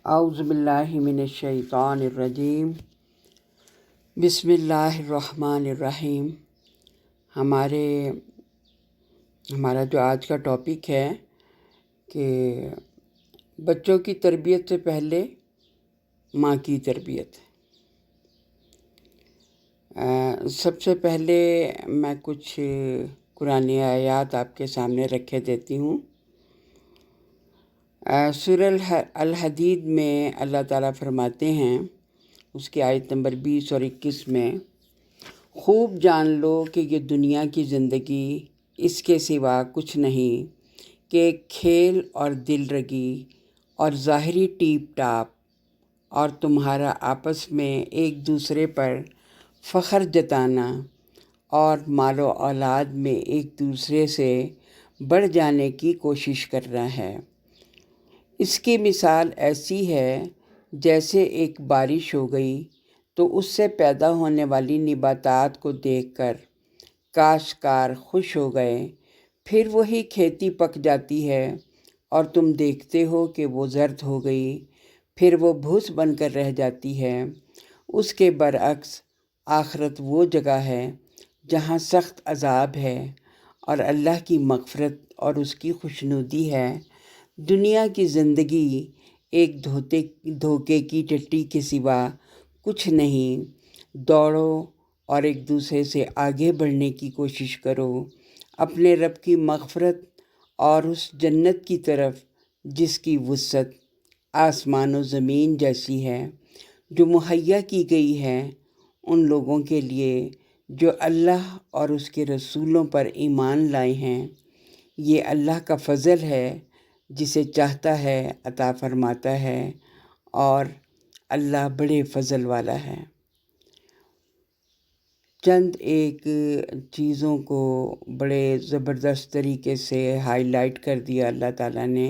اعوذ باللہ من الشیطان الرجیم، بسم اللہ الرحمن الرحیم۔ ہمارا جو آج کا ٹاپک ہے کہ بچوں کی تربیت سے پہلے ماں کی تربیت۔ سب سے پہلے میں کچھ قرآنی آیات آپ کے سامنے رکھے دیتی ہوں۔ سورہ الحدید میں اللہ تعالیٰ فرماتے ہیں، اس کی آیت نمبر 20 اور 21 میں، خوب جان لو کہ یہ دنیا کی زندگی اس کے سوا کچھ نہیں کہ کھیل اور دل رگی اور ظاہری ٹیپ ٹاپ، اور تمہارا آپس میں ایک دوسرے پر فخر جتانا اور مال و اولاد میں ایک دوسرے سے بڑھ جانے کی کوشش کرنا ہے۔ اس کی مثال ایسی ہے جیسے ایک بارش ہو گئی تو اس سے پیدا ہونے والی نباتات کو دیکھ کر کاشتکار خوش ہو گئے، پھر وہی کھیتی پک جاتی ہے اور تم دیکھتے ہو کہ وہ زرد ہو گئی، پھر وہ بھوس بن کر رہ جاتی ہے۔ اس کے برعکس آخرت وہ جگہ ہے جہاں سخت عذاب ہے اور اللہ کی مغفرت اور اس کی خوشنودی ہے۔ دنیا کی زندگی ایک دھوکے کی ٹٹی کے سوا کچھ نہیں۔ دوڑو اور ایک دوسرے سے آگے بڑھنے کی کوشش کرو، اپنے رب کی مغفرت اور اس جنت کی طرف جس کی وسعت آسمان و زمین جیسی ہے، جو مہیا کی گئی ہے ان لوگوں کے لیے جو اللہ اور اس کے رسولوں پر ایمان لائے ہیں۔ یہ اللہ کا فضل ہے، جسے چاہتا ہے عطا فرماتا ہے، اور اللہ بڑے فضل والا ہے۔ چند ایک چیزوں کو بڑے زبردست طریقے سے ہائی لائٹ کر دیا اللہ تعالیٰ نے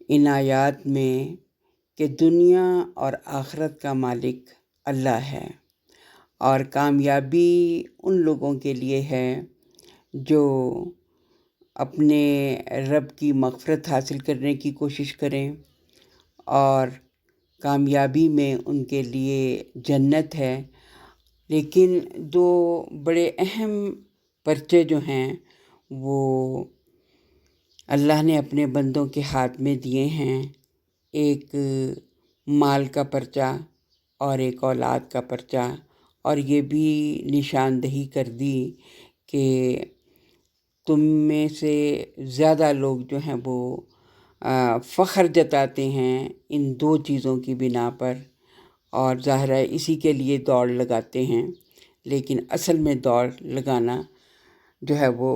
ان آیات میں کہ دنیا اور آخرت کا مالک اللہ ہے، اور کامیابی ان لوگوں کے لیے ہے جو اپنے رب کی مغفرت حاصل کرنے کی کوشش کریں، اور کامیابی میں ان کے لیے جنت ہے۔ لیکن دو بڑے اہم پرچے جو ہیں وہ اللہ نے اپنے بندوں کے ہاتھ میں دیے ہیں، ایک مال کا پرچہ اور ایک اولاد کا پرچہ، اور یہ بھی نشاندہی کر دی کہ تم میں سے زیادہ لوگ جو ہیں وہ فخر جتاتے ہیں ان دو چیزوں کی بنا پر، اور ظاہر ہے اسی کے لیے دوڑ لگاتے ہیں، لیکن اصل میں دوڑ لگانا جو ہے وہ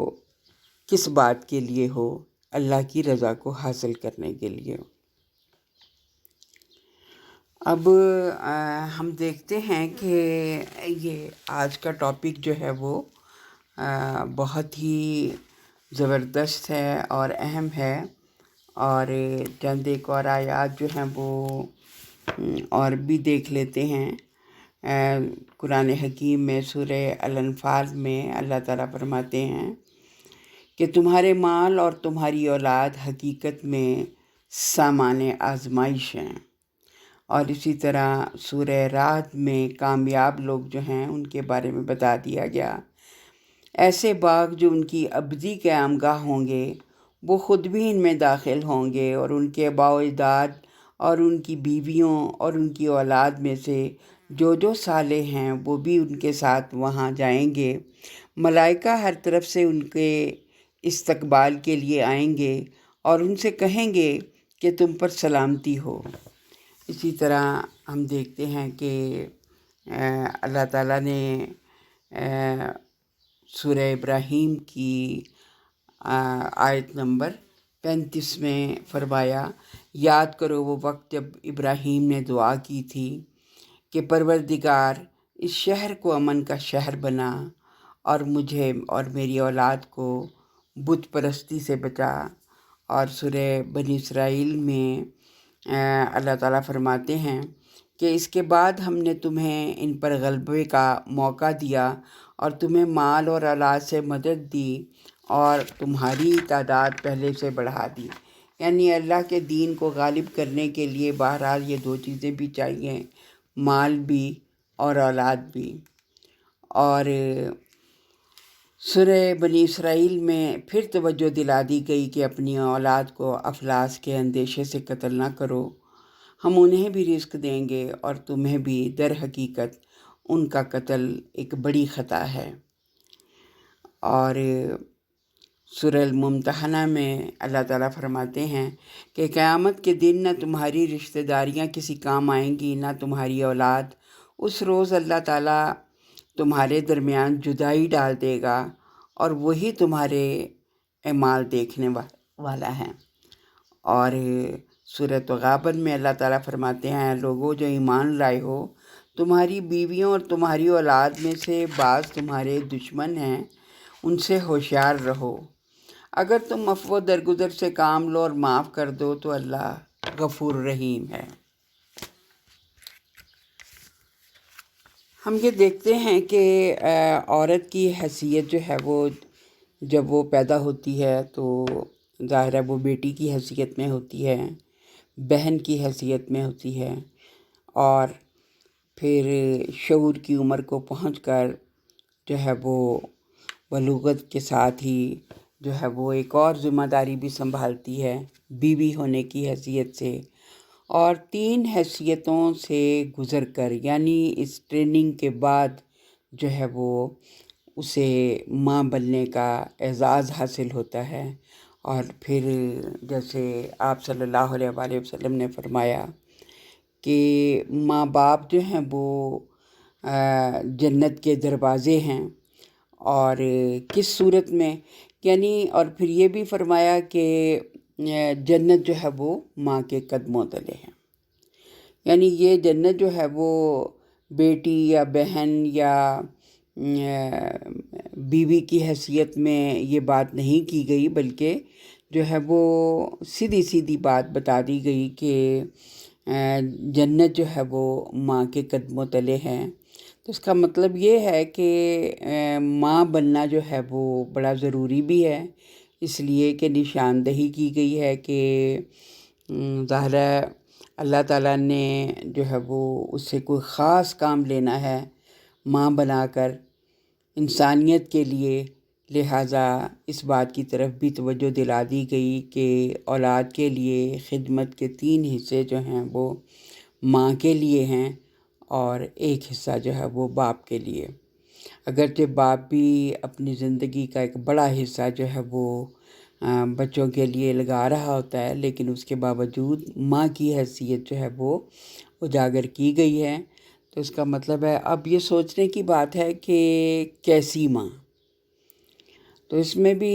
کس بات کے لیے ہو؟ اللہ کی رضا کو حاصل کرنے کے لیے۔ اب ہم دیکھتے ہیں کہ یہ آج کا ٹاپک جو ہے وہ بہت ہی زبردست ہے اور اہم ہے، اور چند ایک اور آیات جو ہیں وہ اور بھی دیکھ لیتے ہیں۔ قرآن حکیم میں سورہ الانفال میں اللہ تعالیٰ فرماتے ہیں کہ تمہارے مال اور تمہاری اولاد حقیقت میں سامان آزمائش ہیں، اور اسی طرح سورہ رعد میں کامیاب لوگ جو ہیں ان کے بارے میں بتا دیا گیا، ایسے باغ جو ان کی ابدی قیامگاہ ہوں گے، وہ خود بھی ان میں داخل ہوں گے، اور ان کے آباء و اجداد اور ان کی بیویوں اور ان کی اولاد میں سے جو صالح ہیں وہ بھی ان کے ساتھ وہاں جائیں گے۔ ملائکہ ہر طرف سے ان کے استقبال کے لیے آئیں گے اور ان سے کہیں گے کہ تم پر سلامتی ہو۔ اسی طرح ہم دیکھتے ہیں کہ اللہ تعالیٰ نے سورہ ابراہیم کی آیت نمبر 35 میں فرمایا، یاد کرو وہ وقت جب ابراہیم نے دعا کی تھی کہ پروردگار اس شہر کو امن کا شہر بنا، اور مجھے اور میری اولاد کو بت پرستی سے بچا۔ اور سورہ بنی اسرائیل میں اللہ تعالیٰ فرماتے ہیں کہ اس کے بعد ہم نے تمہیں ان پر غلبے کا موقع دیا اور تمہیں مال اور اولاد سے مدد دی اور تمہاری تعداد پہلے سے بڑھا دی۔ یعنی اللہ کے دین کو غالب کرنے کے لیے بہرحال یہ دو چیزیں بھی چاہیے، مال بھی اور اولاد بھی۔ اور سورہ بنی اسرائیل میں پھر توجہ دلا دی گئی کہ اپنی اولاد کو افلاس کے اندیشے سے قتل نہ کرو، ہم انہیں بھی رزق دیں گے اور تمہیں بھی، در حقیقت ان کا قتل ایک بڑی خطا ہے۔ اور سورہ الممتحنہ میں اللہ تعالیٰ فرماتے ہیں کہ قیامت کے دن نہ تمہاری رشتہ داریاں کسی کام آئیں گی، نہ تمہاری اولاد۔ اس روز اللہ تعالیٰ تمہارے درمیان جدائی ڈال دے گا اور وہی تمہارے اعمال دیکھنے والا ہے۔ اور سورہ تغابن میں اللہ تعالیٰ فرماتے ہیں، لوگوں جو ایمان لائے ہو، تمہاری بیویوں اور تمہاری اولاد میں سے بعض تمہارے دشمن ہیں، ان سے ہوشیار رہو۔ اگر تم عفو و درگزر سے کام لو اور معاف کر دو تو اللہ غفور رحیم ہے۔ ہم یہ دیکھتے ہیں کہ عورت کی حیثیت جو ہے وہ جب وہ پیدا ہوتی ہے تو ظاہر ہے وہ بیٹی کی حیثیت میں ہوتی ہے، بہن کی حیثیت میں ہوتی ہے، اور پھر شعور کی عمر کو پہنچ کر جو ہے وہ بلوغت کے ساتھ ہی جو ہے وہ ایک اور ذمہ داری بھی سنبھالتی ہے بیوی ہونے کی حیثیت سے، اور 3 حیثیتوں سے گزر کر، یعنی اس ٹریننگ کے بعد جو ہے وہ اسے ماں بننے کا اعزاز حاصل ہوتا ہے۔ اور پھر جیسے آپ صلی اللہ علیہ وآلہ وسلم نے فرمایا کہ ماں باپ جو ہیں وہ جنت کے دروازے ہیں، اور کس صورت میں، یعنی اور پھر یہ بھی فرمایا کہ جنت جو ہے وہ ماں کے قدموں تلے ہے۔ یعنی یہ جنت جو ہے وہ بیٹی یا بہن یا بیوی کی حیثیت میں یہ بات نہیں کی گئی، بلکہ جو ہے وہ سیدھی سیدھی بات بتا دی گئی کہ جنت جو ہے وہ ماں کے قدموں تلے ہے۔ تو اس کا مطلب یہ ہے کہ ماں بننا جو ہے وہ بڑا ضروری بھی ہے، اس لیے کہ نشاندہی کی گئی ہے کہ ظاہر ہے اللہ تعالیٰ نے جو ہے وہ اس سے کوئی خاص کام لینا ہے ماں بنا کر انسانیت کے لیے، لہٰذا اس بات کی طرف بھی توجہ دلا دی گئی کہ اولاد کے لیے خدمت کے 3 حصے جو ہیں وہ ماں کے لیے ہیں اور 1 حصہ جو ہے وہ باپ کے لیے۔ اگرچہ باپ بھی اپنی زندگی کا ایک بڑا حصہ جو ہے وہ بچوں کے لیے لگا رہا ہوتا ہے، لیکن اس کے باوجود ماں کی حیثیت جو ہے وہ اجاگر کی گئی ہے۔ تو اس کا مطلب ہے اب یہ سوچنے کی بات ہے کہ کیسی ماں۔ تو اس میں بھی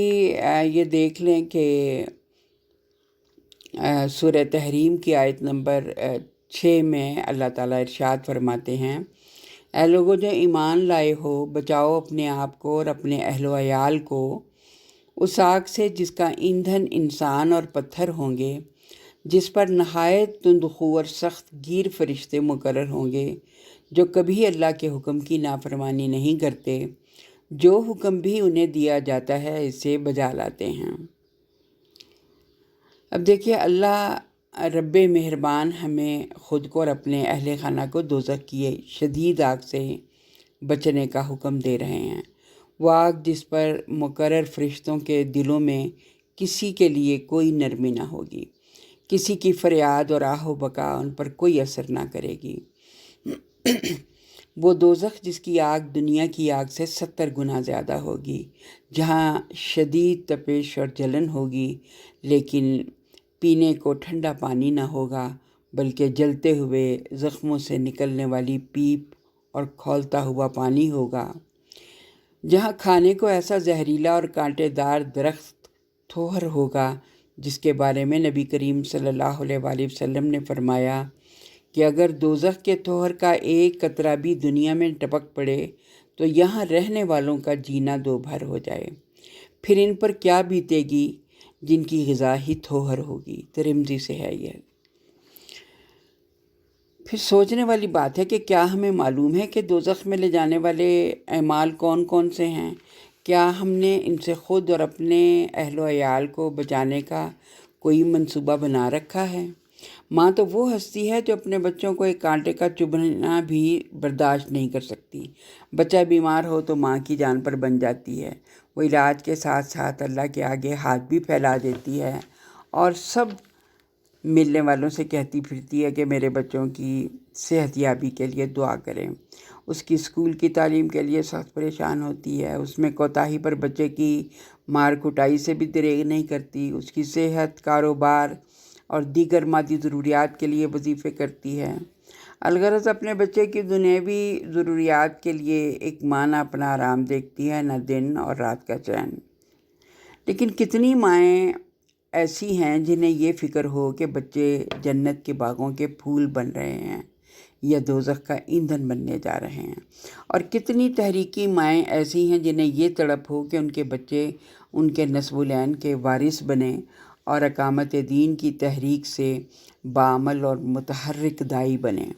یہ دیکھ لیں کہ سورہ تحریم کی آیت نمبر 6 میں اللہ تعالیٰ ارشاد فرماتے ہیں، اے لوگوں جو ایمان لائے ہو، بچاؤ اپنے آپ کو اور اپنے اہل و عیال کو اس آگ سے جس کا ایندھن انسان اور پتھر ہوں گے، جس پر نہایت تندخو اور سخت گیر فرشتے مقرر ہوں گے، جو کبھی اللہ کے حکم کی نافرمانی نہیں کرتے، جو حکم بھی انہیں دیا جاتا ہے اسے بجا لاتے ہیں۔ اب دیکھیے اللہ رب مہربان ہمیں خود کو اور اپنے اہل خانہ کو دوزخ کی شدید آگ سے بچنے کا حکم دے رہے ہیں۔ وہ آگ جس پر مقرر فرشتوں کے دلوں میں کسی کے لیے کوئی نرمی نہ ہوگی، کسی کی فریاد اور آہ و بکا ان پر کوئی اثر نہ کرے گی۔ وہ دوزخ جس کی آگ دنیا کی آگ سے 70 گنا زیادہ ہوگی، جہاں شدید تپش اور جلن ہوگی، لیکن پینے کو ٹھنڈا پانی نہ ہوگا، بلکہ جلتے ہوئے زخموں سے نکلنے والی پیپ اور کھولتا ہوا پانی ہوگا، جہاں کھانے کو ایسا زہریلا اور کانٹے دار درخت تھوہر ہوگا جس کے بارے میں نبی کریم صلی اللہ علیہ وآلہ وسلم نے فرمایا کہ اگر دوزخ کے تھوہر کا ایک قطرہ بھی دنیا میں ٹپک پڑے تو یہاں رہنے والوں کا جینا 2 بھر ہو جائے، پھر ان پر کیا بیتے گی جن کی غذا ہی تھوہر ہوگی۔ ترمذی سے ہے یہ۔ پھر سوچنے والی بات ہے کہ کیا ہمیں معلوم ہے کہ دوزخ میں لے جانے والے اعمال کون کون سے ہیں؟ کیا ہم نے ان سے خود اور اپنے اہل و عیال کو بچانے کا کوئی منصوبہ بنا رکھا ہے؟ ماں تو وہ ہستی ہے جو اپنے بچوں کو ایک کانٹے کا چبھنا بھی برداشت نہیں کر سکتی۔ بچہ بیمار ہو تو ماں کی جان پر بن جاتی ہے۔ وہ علاج کے ساتھ ساتھ اللہ کے آگے ہاتھ بھی پھیلا دیتی ہے اور سب ملنے والوں سے کہتی پھرتی ہے کہ میرے بچوں کی صحت یابی کے لیے دعا کریں۔ اس کی اسکول کی تعلیم کے لیے سخت پریشان ہوتی ہے، اس میں کوتاہی پر بچے کی مار کٹائی سے بھی دریغ نہیں کرتی، اس کی صحت، کاروبار اور دیگر مادی ضروریات کے لیے وظیفے کرتی ہے۔ الغرض اپنے بچے کی دنیاوی ضروریات کے لیے ایک ماں نہ اپنا آرام دیکھتی ہے، نہ دن اور رات کا چین۔ لیکن کتنی مائیں ایسی ہیں جنہیں یہ فکر ہو کہ بچے جنت کے باغوں کے پھول بن رہے ہیں یا دوزخ کا ایندھن بننے جا رہے ہیں، اور کتنی تحریکی مائیں ایسی ہیں جنہیں یہ تڑپ ہو کہ ان کے بچے ان کے نسب العین کے وارث بنیں اور اقامت دین کی تحریک سے بعمل اور متحرک داعی بنیں۔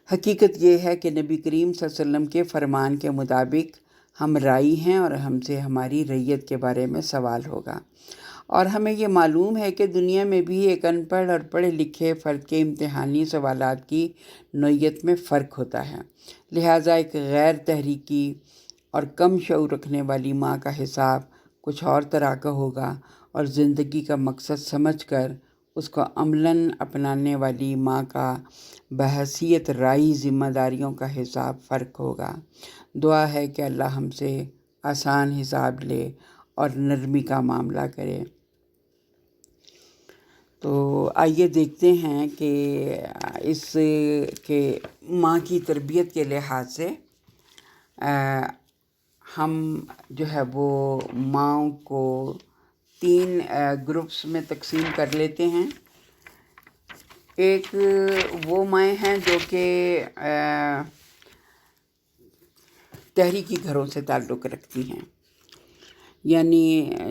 حقیقت یہ ہے کہ نبی کریم صلی اللہ علیہ وسلم کے فرمان کے مطابق ہم رائی ہیں اور ہم سے ہماری رعیت کے بارے میں سوال ہوگا، اور ہمیں یہ معلوم ہے کہ دنیا میں بھی ایک ان پڑھ اور پڑھے لکھے فرد کے امتحانی سوالات کی نوعیت میں فرق ہوتا ہے۔ لہٰذا ایک غیر تحریکی اور کم شعور رکھنے والی ماں کا حساب کچھ اور طرح کا ہوگا، اور زندگی کا مقصد سمجھ کر اس کو عملاً اپنانے والی ماں کا بحیثیت رائی ذمہ داریوں کا حساب فرق ہوگا۔ دعا ہے کہ اللہ ہم سے آسان حساب لے اور نرمی کا معاملہ کرے۔ تو آئیے دیکھتے ہیں کہ اس کے ماں کی تربیت کے لحاظ سے ہم جو ہے وہ ماؤں کو 3 گروپس میں تقسیم کر لیتے ہیں۔ ایک وہ مائیں ہیں جو کہ تحریکی گھروں سے تعلق رکھتی ہیں، یعنی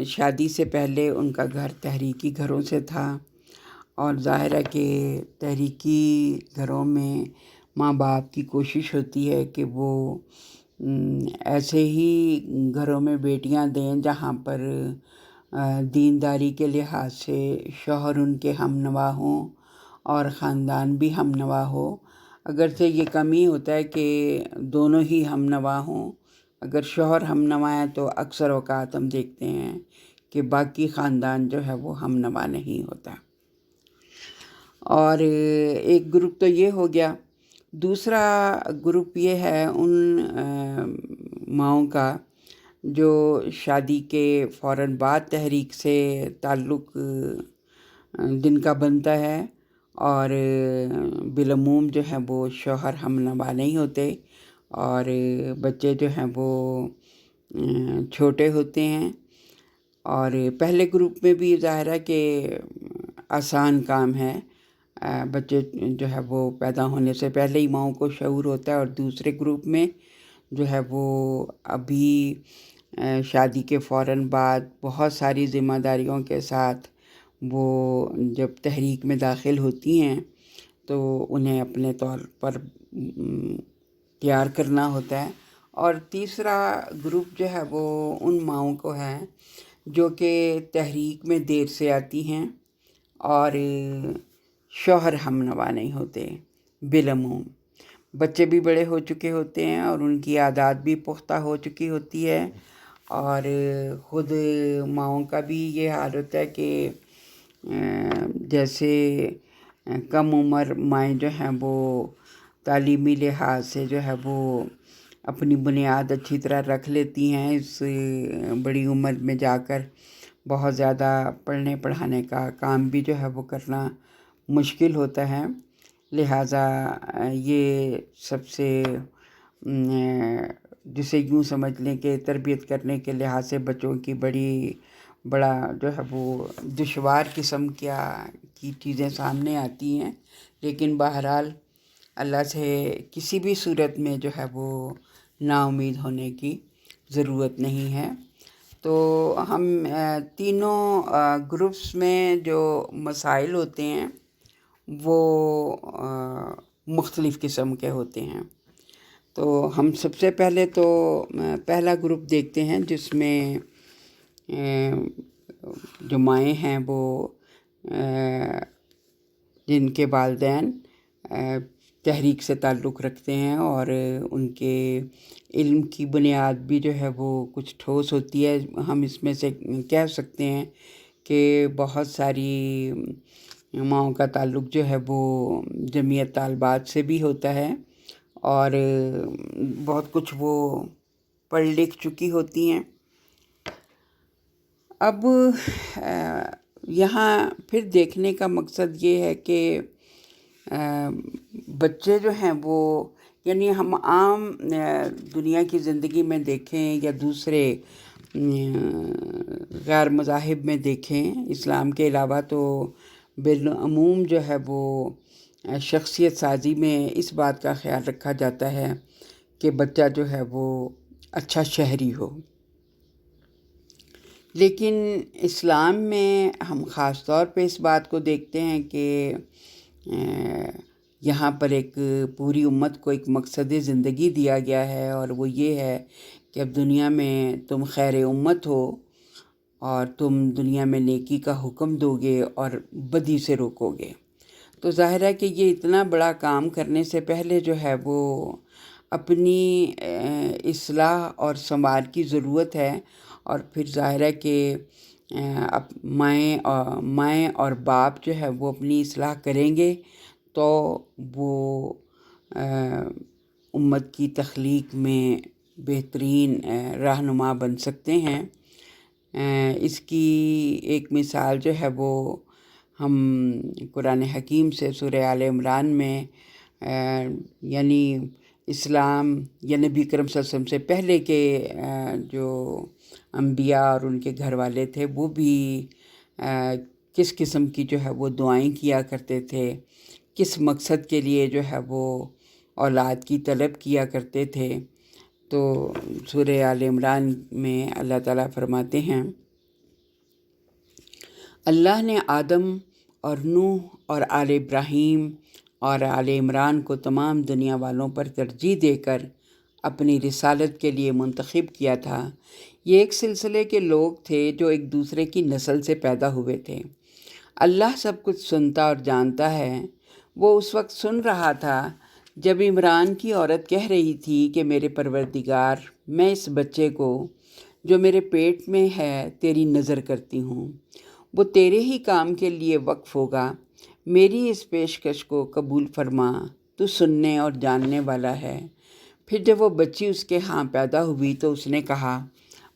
شادی سے پہلے ان کا گھر تحریکی گھروں سے تھا، اور ظاہر ہے کہ تحریکی گھروں میں ماں باپ کی کوشش ہوتی ہے کہ وہ ایسے ہی گھروں میں بیٹیاں دیں جہاں پر دینداری کے لحاظ سے شوہر ان کے ہم نوا ہوں اور خاندان بھی ہم نوا ہو۔ اگرچہ یہ کم ہی ہوتا ہے کہ دونوں ہی ہم نوا ہوں، اگر شوہر ہم نوا ہے تو اکثر اوقات ہم دیکھتے ہیں کہ باقی خاندان جو ہے وہ ہم نوا نہیں ہوتا۔ اور ایک گروپ تو یہ ہو گیا۔ دوسرا گروپ یہ ہے ان ماؤں کا جو شادی کے فوراً بعد تحریک سے تعلق جن کا بنتا ہے، اور بالعموم جو ہیں وہ شوہر ہم نوا نہیں ہوتے، اور بچے جو ہیں وہ چھوٹے ہوتے ہیں۔ اور پہلے گروپ میں بھی ظاہر ہے کہ آسان کام ہے، بچے جو ہے وہ پیدا ہونے سے پہلے ہی ماؤں کو شعور ہوتا ہے، اور دوسرے گروپ میں جو ہے وہ ابھی شادی کے فوراً بعد بہت ساری ذمہ داریوں کے ساتھ وہ جب تحریک میں داخل ہوتی ہیں تو انہیں اپنے طور پر تیار کرنا ہوتا ہے۔ اور تیسرا گروپ جو ہے وہ ان ماؤں کو ہے جو کہ تحریک میں دیر سے آتی ہیں اور شوہر ہم نوا نہیں ہوتے۔ بالعموم بچے بھی بڑے ہو چکے ہوتے ہیں اور ان کی عادات بھی پختہ ہو چکی ہوتی ہے، اور خود ماؤں کا بھی یہ حال ہوتا ہے کہ جیسے کم عمر مائیں جو ہیں وہ تعلیمی لحاظ سے جو ہے وہ اپنی بنیاد اچھی طرح رکھ لیتی ہیں، اس بڑی عمر میں جا کر بہت زیادہ پڑھنے پڑھانے کا کام بھی جو ہے وہ کرنا مشکل ہوتا ہے۔ لہٰذا یہ سب سے جسے یوں سمجھ لیں کہ تربیت کرنے کے لحاظ سے بچوں کی بڑا جو ہے وہ دشوار قسم کی چیزیں سامنے آتی ہیں، لیکن بہرحال اللہ سے کسی بھی صورت میں جو ہے وہ نا امید ہونے کی ضرورت نہیں ہے۔ تو ہم تینوں گروپس میں جو مسائل ہوتے ہیں وہ مختلف قسم کے ہوتے ہیں۔ تو ہم سب سے پہلے تو پہلا گروپ دیکھتے ہیں جس میں جو مائیں ہیں وہ جن کے والدین تحریک سے تعلق رکھتے ہیں اور ان کے علم کی بنیاد بھی جو ہے وہ کچھ ٹھوس ہوتی ہے. ہم اس میں سے کہہ سکتے ہیں کہ بہت ساری ماؤں کا تعلق جو ہے وہ جمعیت طالبات سے بھی ہوتا ہے اور بہت کچھ وہ پڑھ لکھ چکی ہوتی ہیں. اب یہاں پھر دیکھنے کا مقصد یہ ہے کہ بچے جو ہیں وہ یعنی ہم عام دنیا کی زندگی میں دیکھیں یا دوسرے غیر مذاہب میں دیکھیں، اسلام کے علاوہ تو بالعموم جو ہے وہ شخصیت سازی میں اس بات کا خیال رکھا جاتا ہے کہ بچہ جو ہے وہ اچھا شہری ہو. لیکن اسلام میں ہم خاص طور پہ اس بات کو دیکھتے ہیں کہ یہاں پر ایک پوری امت کو ایک مقصد زندگی دیا گیا ہے، اور وہ یہ ہے کہ اب دنیا میں تم خیر امت ہو اور تم دنیا میں نیکی کا حکم دو گے اور بدی سے روکو گے. تو ظاہر ہے کہ یہ اتنا بڑا کام کرنے سے پہلے جو ہے وہ اپنی اصلاح اور سنوار کی ضرورت ہے. اور پھر ظاہر ہے کہ مائیں اور باپ جو ہے وہ اپنی اصلاح کریں گے تو وہ امت کی تخلیق میں بہترین رہنما بن سکتے ہیں. اس کی ایک مثال جو ہے وہ ہم قرآن حکیم سے سورہ آل عمران میں یعنی اسلام یا نبی کرم صلی اللہ علیہ وسلم سے پہلے کے جو انبیاء اور ان کے گھر والے تھے وہ بھی کس قسم کی جو ہے وہ دعائیں کیا کرتے تھے، کس مقصد کے لیے جو ہے وہ اولاد کی طلب کیا کرتے تھے. تو سورہ آل عمران میں اللہ تعالیٰ فرماتے ہیں، اللہ نے آدم اور نوح اور آل ابراہیم اور آل عمران کو تمام دنیا والوں پر ترجیح دے کر اپنی رسالت کے لیے منتخب کیا تھا. یہ ایک سلسلے کے لوگ تھے جو ایک دوسرے کی نسل سے پیدا ہوئے تھے. اللہ سب کچھ سنتا اور جانتا ہے. وہ اس وقت سن رہا تھا جب عمران کی عورت کہہ رہی تھی کہ میرے پروردگار، میں اس بچے کو جو میرے پیٹ میں ہے تیری نظر کرتی ہوں، وہ تیرے ہی کام کے لیے وقف ہوگا. میری اس پیشکش کو قبول فرما، تو سننے اور جاننے والا ہے. پھر جب وہ بچی اس کے ہاں پیدا ہوئی تو اس نے کہا،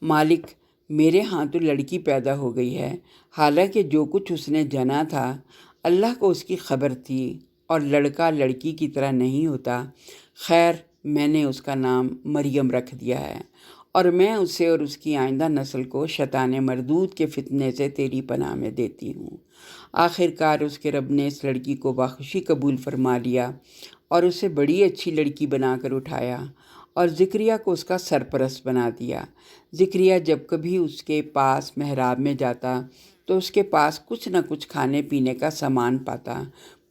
مالک، میرے ہاں تو لڑکی پیدا ہو گئی ہے، حالانکہ جو کچھ اس نے جنا تھا اللہ کو اس کی خبر تھی، اور لڑکا لڑکی کی طرح نہیں ہوتا. خیر، میں نے اس کا نام مریم رکھ دیا ہے، اور میں اسے اور اس کی آئندہ نسل کو شیطان مردود کے فتنے سے تیری پناہ میں دیتی ہوں. آخر کار اس کے رب نے اس لڑکی کو بخوشی قبول فرما لیا اور اسے بڑی اچھی لڑکی بنا کر اٹھایا اور زکریا کو اس کا سرپرست بنا دیا. زکریا جب کبھی اس کے پاس محراب میں جاتا تو اس کے پاس کچھ نہ کچھ کھانے پینے کا سامان پاتا.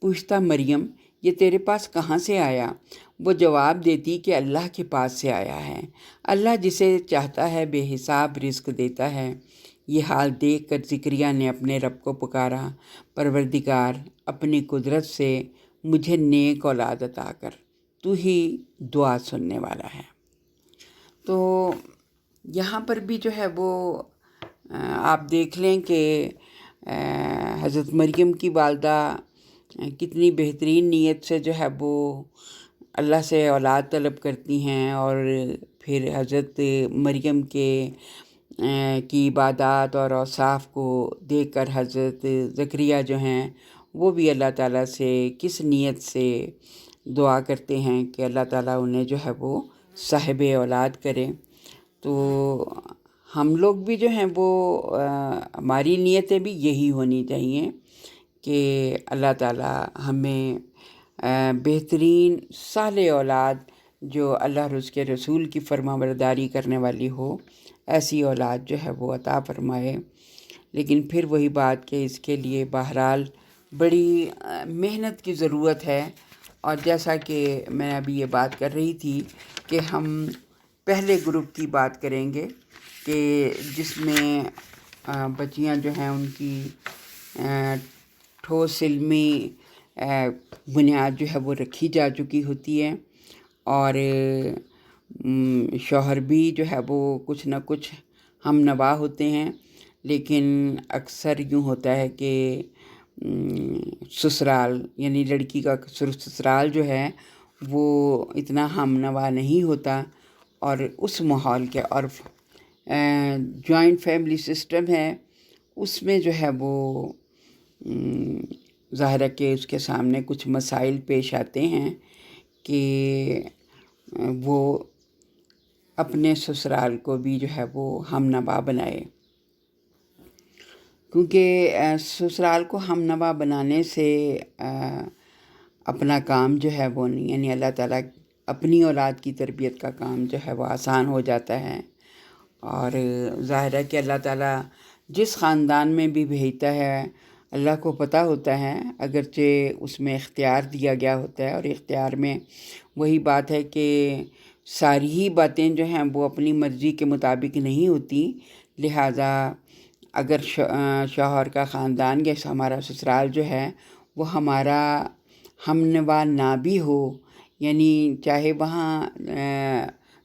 پوچھتا، مریم، یہ تیرے پاس کہاں سے آیا؟ وہ جواب دیتی کہ اللہ کے پاس سے آیا ہے. اللہ جسے چاہتا ہے بے حساب رزق دیتا ہے. یہ حال دیکھ کر زکریا نے اپنے رب کو پکارا، پروردگار، اپنی قدرت سے مجھے نیک اولاد عطا کر، تو ہی دعا سننے والا ہے. تو یہاں پر بھی جو ہے وہ آپ دیکھ لیں کہ حضرت مریم کی والدہ کتنی بہترین نیت سے جو ہے وہ اللہ سے اولاد طلب کرتی ہیں، اور پھر حضرت مریم کی عبادات اور اوصاف کو دیکھ کر حضرت زکریا جو ہیں وہ بھی اللہ تعالیٰ سے کس نیت سے دعا کرتے ہیں کہ اللہ تعالیٰ انہیں جو ہے وہ صاحب اولاد کرے. تو ہم لوگ بھی جو ہیں وہ ہماری نیتیں بھی یہی ہونی چاہیے کہ اللہ تعالیٰ ہمیں بہترین صالح اولاد جو اللہ اور اس کے رسول کی فرما برداری کرنے والی ہو، ایسی اولاد جو ہے وہ عطا فرمائے. لیکن پھر وہی بات کہ اس کے لیے بہرحال بڑی محنت کی ضرورت ہے. اور جیسا کہ میں ابھی یہ بات کر رہی تھی کہ ہم پہلے گروپ کی بات کریں گے کہ جس میں بچیاں جو ہیں ان کی ٹھوس علمی بنیاد جو ہے وہ رکھی جا چکی ہوتی ہے، اور شوہر بھی جو ہے وہ کچھ نہ کچھ ہم نوا ہوتے ہیں، لیکن اکثر یوں ہوتا ہے کہ سسرال یعنی لڑکی کا سسرال جو ہے وہ اتنا ہم نوا نہیں ہوتا، اور اس ماحول کے اور جوائنٹ فیملی سسٹم ہے اس میں جو ہے وہ ظاہر ہے کہ اس کے سامنے کچھ مسائل پیش آتے ہیں کہ وہ اپنے سسرال کو بھی جو ہے وہ ہم نوا بنائے، کیونکہ سسرال کو ہم نوا بنانے سے اپنا کام جو ہے وہ نہیں، یعنی اللہ تعالیٰ اپنی اولاد کی تربیت کا کام جو ہے وہ آسان ہو جاتا ہے۔ اور ظاہر ہے کہ اللہ تعالیٰ جس خاندان میں بھی بھیجتا ہے اللہ کو پتہ ہوتا ہے، اگرچہ اس میں اختیار دیا گیا ہوتا ہے، اور اختیار میں وہی بات ہے کہ ساری ہی باتیں جو ہیں وہ اپنی مرضی کے مطابق نہیں ہوتی، لہٰذا اگر شوہر کا خاندان یا ہمارا سسرال جو ہے وہ ہمارا ہم نوا نہ بھی ہو، یعنی چاہے وہاں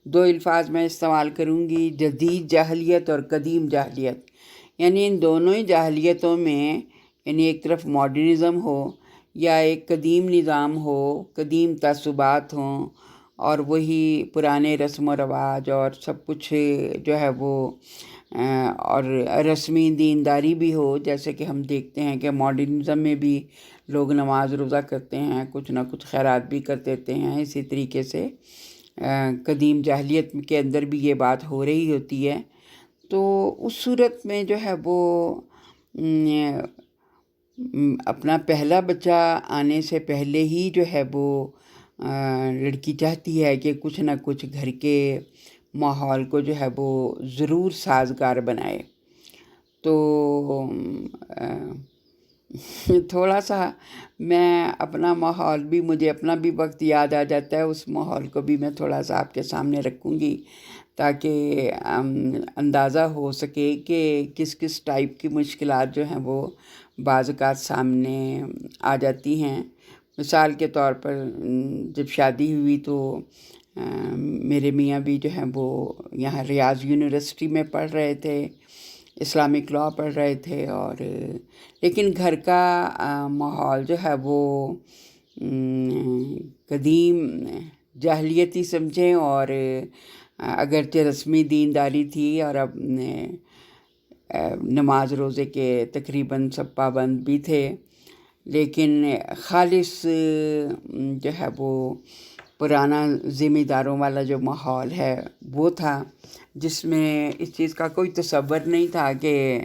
دو الفاظ میں استعمال کروں گی، جدید جاہلیت اور قدیم جاہلیت، یعنی ان دونوں ہی جاہلیتوں میں یعنی ایک طرف ماڈرنزم ہو یا ایک قدیم نظام ہو، قدیم تعصبات ہوں، اور وہی پرانے رسم و رواج اور سب کچھ جو ہے وہ اور رسمی دینداری بھی ہو، جیسے کہ ہم دیکھتے ہیں کہ ماڈرنزم میں بھی لوگ نماز روزہ کرتے ہیں، کچھ نہ کچھ خیرات بھی کر دیتے ہیں، اسی طریقے سے قدیم جاہلیت کے اندر بھی یہ بات ہو رہی ہوتی ہے۔ تو اس صورت میں جو ہے وہ اپنا پہلا بچہ آنے سے پہلے ہی جو ہے وہ لڑکی چاہتی ہے کہ کچھ نہ کچھ گھر کے ماحول کو جو ہے وہ ضرور سازگار بنائے۔ تو تھوڑا سا میں اپنا ماحول بھی، مجھے اپنا بھی وقت یاد آ جاتا ہے، اس ماحول کو بھی میں تھوڑا سا آپ کے سامنے رکھوں گی تاکہ اندازہ ہو سکے کہ کس کس ٹائپ کی مشکلات جو ہیں وہ بعض اوقات سامنے آ جاتی ہیں۔ مثال کے طور پر جب شادی ہوئی تو میرے میاں بھی جو ہیں وہ یہاں ریاض یونیورسٹی میں پڑھ رہے تھے، اسلامک لاء پڑھ رہے تھے، اور لیکن گھر کا ماحول جو ہے وہ قدیم جاہلیتی سمجھیں، اور اگرچہ رسمی دینداری تھی اور اب نماز روزے کے تقریباً سب پابند بھی تھے، لیکن خالص جو ہے وہ پرانا ذمہ داروں والا جو ماحول ہے وہ تھا، جس میں اس چیز کا کوئی تصور نہیں تھا کہ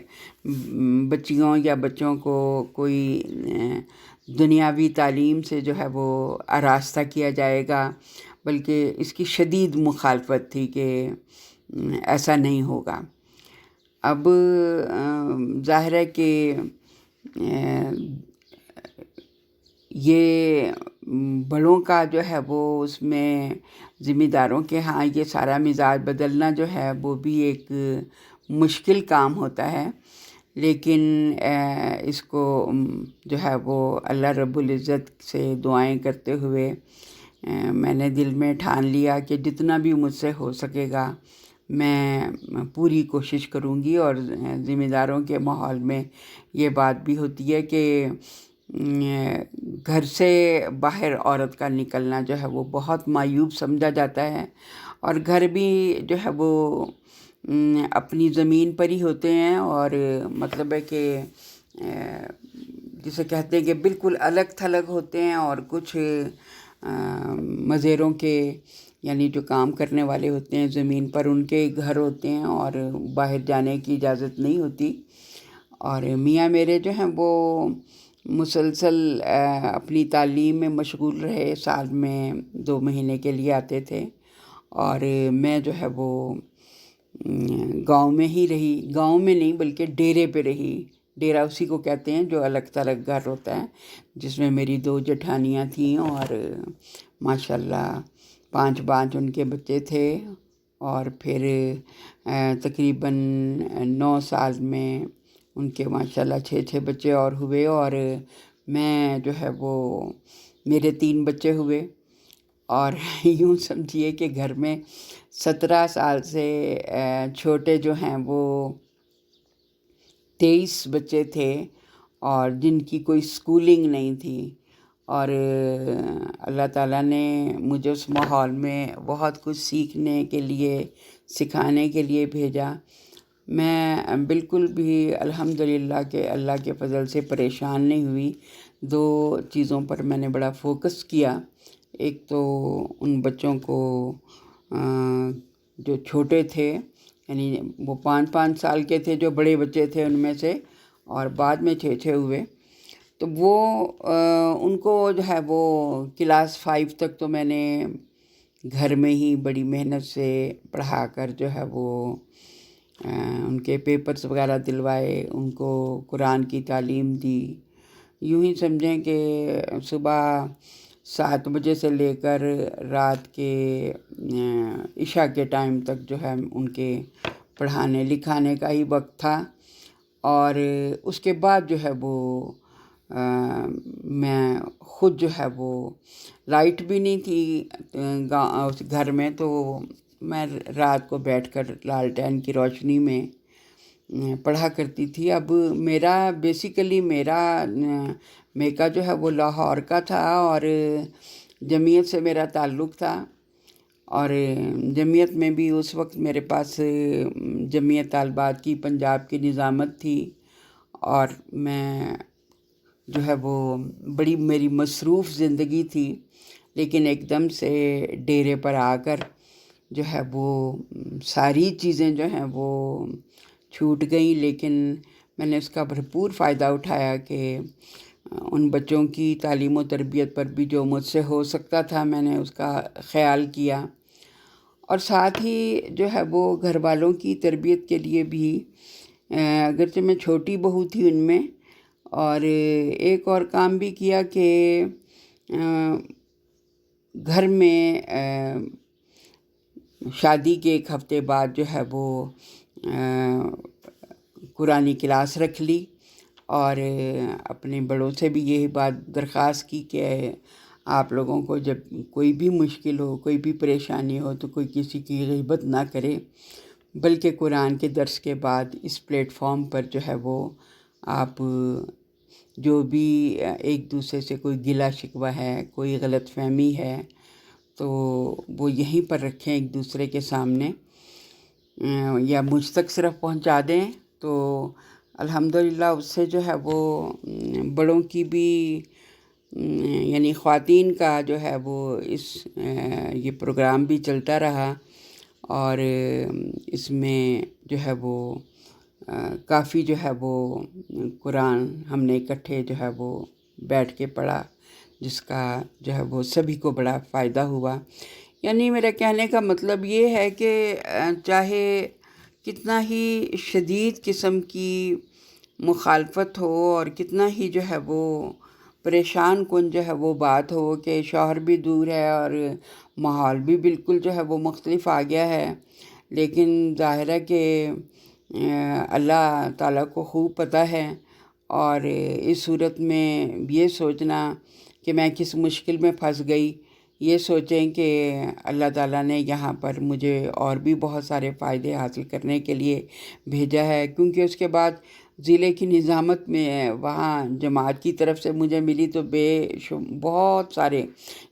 بچیوں یا بچوں کو کوئی دنیاوی تعلیم سے جو ہے وہ آراستہ کیا جائے گا، بلکہ اس کی شدید مخالفت تھی کہ ایسا نہیں ہوگا۔ اب ظاہر ہے کہ یہ بڑوں کا جو ہے وہ اس میں ذمہ داروں کے ہاں یہ سارا مزاج بدلنا جو ہے وہ بھی ایک مشکل کام ہوتا ہے، لیکن اس کو جو ہے وہ اللہ رب العزت سے دعائیں کرتے ہوئے میں نے دل میں ٹھان لیا کہ جتنا بھی مجھ سے ہو سکے گا میں پوری کوشش کروں گی۔ اور ذمہ داروں کے ماحول میں یہ بات بھی ہوتی ہے کہ گھر سے باہر عورت کا نکلنا جو ہے وہ بہت معیوب سمجھا جاتا ہے، اور گھر بھی جو ہے وہ اپنی زمین پر ہی ہوتے ہیں، اور مطلب ہے کہ جسے کہتے ہیں کہ بالکل الگ تھلگ ہوتے ہیں، اور کچھ مزیروں کے یعنی جو کام کرنے والے ہوتے ہیں زمین پر ان کے گھر ہوتے ہیں، اور باہر جانے کی اجازت نہیں ہوتی۔ اور میاں میرے جو ہیں وہ مسلسل اپنی تعلیم میں مشغول رہے، سال میں 2 مہینے کے لیے آتے تھے، اور میں جو ہے وہ گاؤں میں ہی رہی، گاؤں میں نہیں بلکہ ڈیرے پہ رہی۔ ڈیرا اسی کو کہتے ہیں جو الگ تلگ گھر ہوتا ہے، جس میں میری 2 جٹھانیاں تھیں، اور ماشاءاللہ 5 ان کے بچے تھے، اور پھر تقریباً 9 سال میں ان کے ماشاءاللہ 6 بچے اور ہوئے، اور میں جو ہے وہ میرے 3 بچے ہوئے، اور یوں سمجھیے کہ گھر میں 17 سال سے چھوٹے جو ہیں وہ 23 بچے تھے، اور جن کی کوئی سکولنگ نہیں تھی، اور اللہ تعالیٰ نے مجھے اس ماحول میں بہت کچھ سیکھنے کے لیے، سکھانے کے لیے بھیجا۔ میں بالکل بھی الحمدللہ کہ اللہ کے فضل سے پریشان نہیں ہوئی۔ 2 چیزوں پر میں نے بڑا فوکس کیا۔ ایک تو ان بچوں کو جو چھوٹے تھے، یعنی وہ 5 سال کے تھے جو بڑے بچے تھے ان میں سے، اور بعد میں 6 ہوئے، تو وہ ان کو جو ہے وہ کلاس 5 تک تو میں نے گھر میں ہی بڑی محنت سے پڑھا کر جو ہے وہ ان کے پیپرز وغیرہ دلوائے، ان کو قرآن کی تعلیم دی۔ یوں ہی سمجھیں کہ صبح 7 بجے سے لے کر رات کے عشاء کے ٹائم تک جو ہے ان کے پڑھانے لکھانے کا ہی وقت تھا، اور اس کے بعد جو ہے وہ میں خود جو ہے وہ، لائٹ بھی نہیں تھی گھر میں، تو میں رات کو بیٹھ کر لالٹین کی روشنی میں پڑھا کرتی تھی۔ اب بیسیکلی میرا میکا جو ہے وہ لاہور کا تھا، اور جمعیت سے میرا تعلق تھا، اور جمعیت میں بھی اس وقت میرے پاس جمعیت طالبات کی پنجاب کی نظامت تھی، اور میں جو ہے وہ بڑی میری مصروف زندگی تھی، لیکن ایک دم سے ڈیرے پر آ کر جو ہے وہ ساری چیزیں جو ہیں وہ چھوٹ گئیں، لیکن میں نے اس کا بھرپور فائدہ اٹھایا کہ ان بچوں کی تعلیم و تربیت پر بھی جو مجھ سے ہو سکتا تھا میں نے اس کا خیال کیا، اور ساتھ ہی جو ہے وہ گھر والوں کی تربیت کے لیے بھی، اگرچہ میں چھوٹی بہو تھی ان میں، اور ایک اور کام بھی کیا کہ گھر میں شادی کے 1 ہفتے بعد جو ہے وہ قرآنی کلاس رکھ لی، اور اپنے بڑوں سے بھی یہی بات درخواست کی کہ آپ لوگوں کو جب کوئی بھی مشکل ہو، کوئی بھی پریشانی ہو، تو کوئی کسی کی غیبت نہ کرے، بلکہ قرآن کے درس کے بعد اس پلیٹ فارم پر جو ہے وہ آپ جو بھی ایک دوسرے سے کوئی گلہ شکوہ ہے، کوئی غلط فہمی ہے، تو وہ یہیں پر رکھیں ایک دوسرے کے سامنے، یا مجھ تک صرف پہنچا دیں، تو الحمدللہ اس سے جو ہے وہ بڑوں کی بھی، یعنی خواتین کا جو ہے وہ یہ پروگرام بھی چلتا رہا، اور اس میں جو ہے وہ کافی جو ہے وہ قرآن ہم نے اکٹھے جو ہے وہ بیٹھ کے پڑھا، جس کا جو ہے وہ سبھی کو بڑا فائدہ ہوا۔ یعنی میرا کہنے کا مطلب یہ ہے کہ چاہے کتنا ہی شدید قسم کی مخالفت ہو، اور کتنا ہی جو ہے وہ پریشان کن جو ہے وہ بات ہو کہ شوہر بھی دور ہے اور ماحول بھی بالکل جو ہے وہ مختلف آ گیا ہے، لیکن ظاہر ہے کہ اللہ تعالیٰ کو خوب پتہ ہے، اور اس صورت میں یہ سوچنا کہ میں کس مشکل میں پھنس گئی، یہ سوچیں کہ اللہ تعالیٰ نے یہاں پر مجھے اور بھی بہت سارے فائدے حاصل کرنے کے لیے بھیجا ہے، کیونکہ اس کے بعد ضلع کی نظامت میں وہاں جماعت کی طرف سے مجھے ملی تو بہت سارے،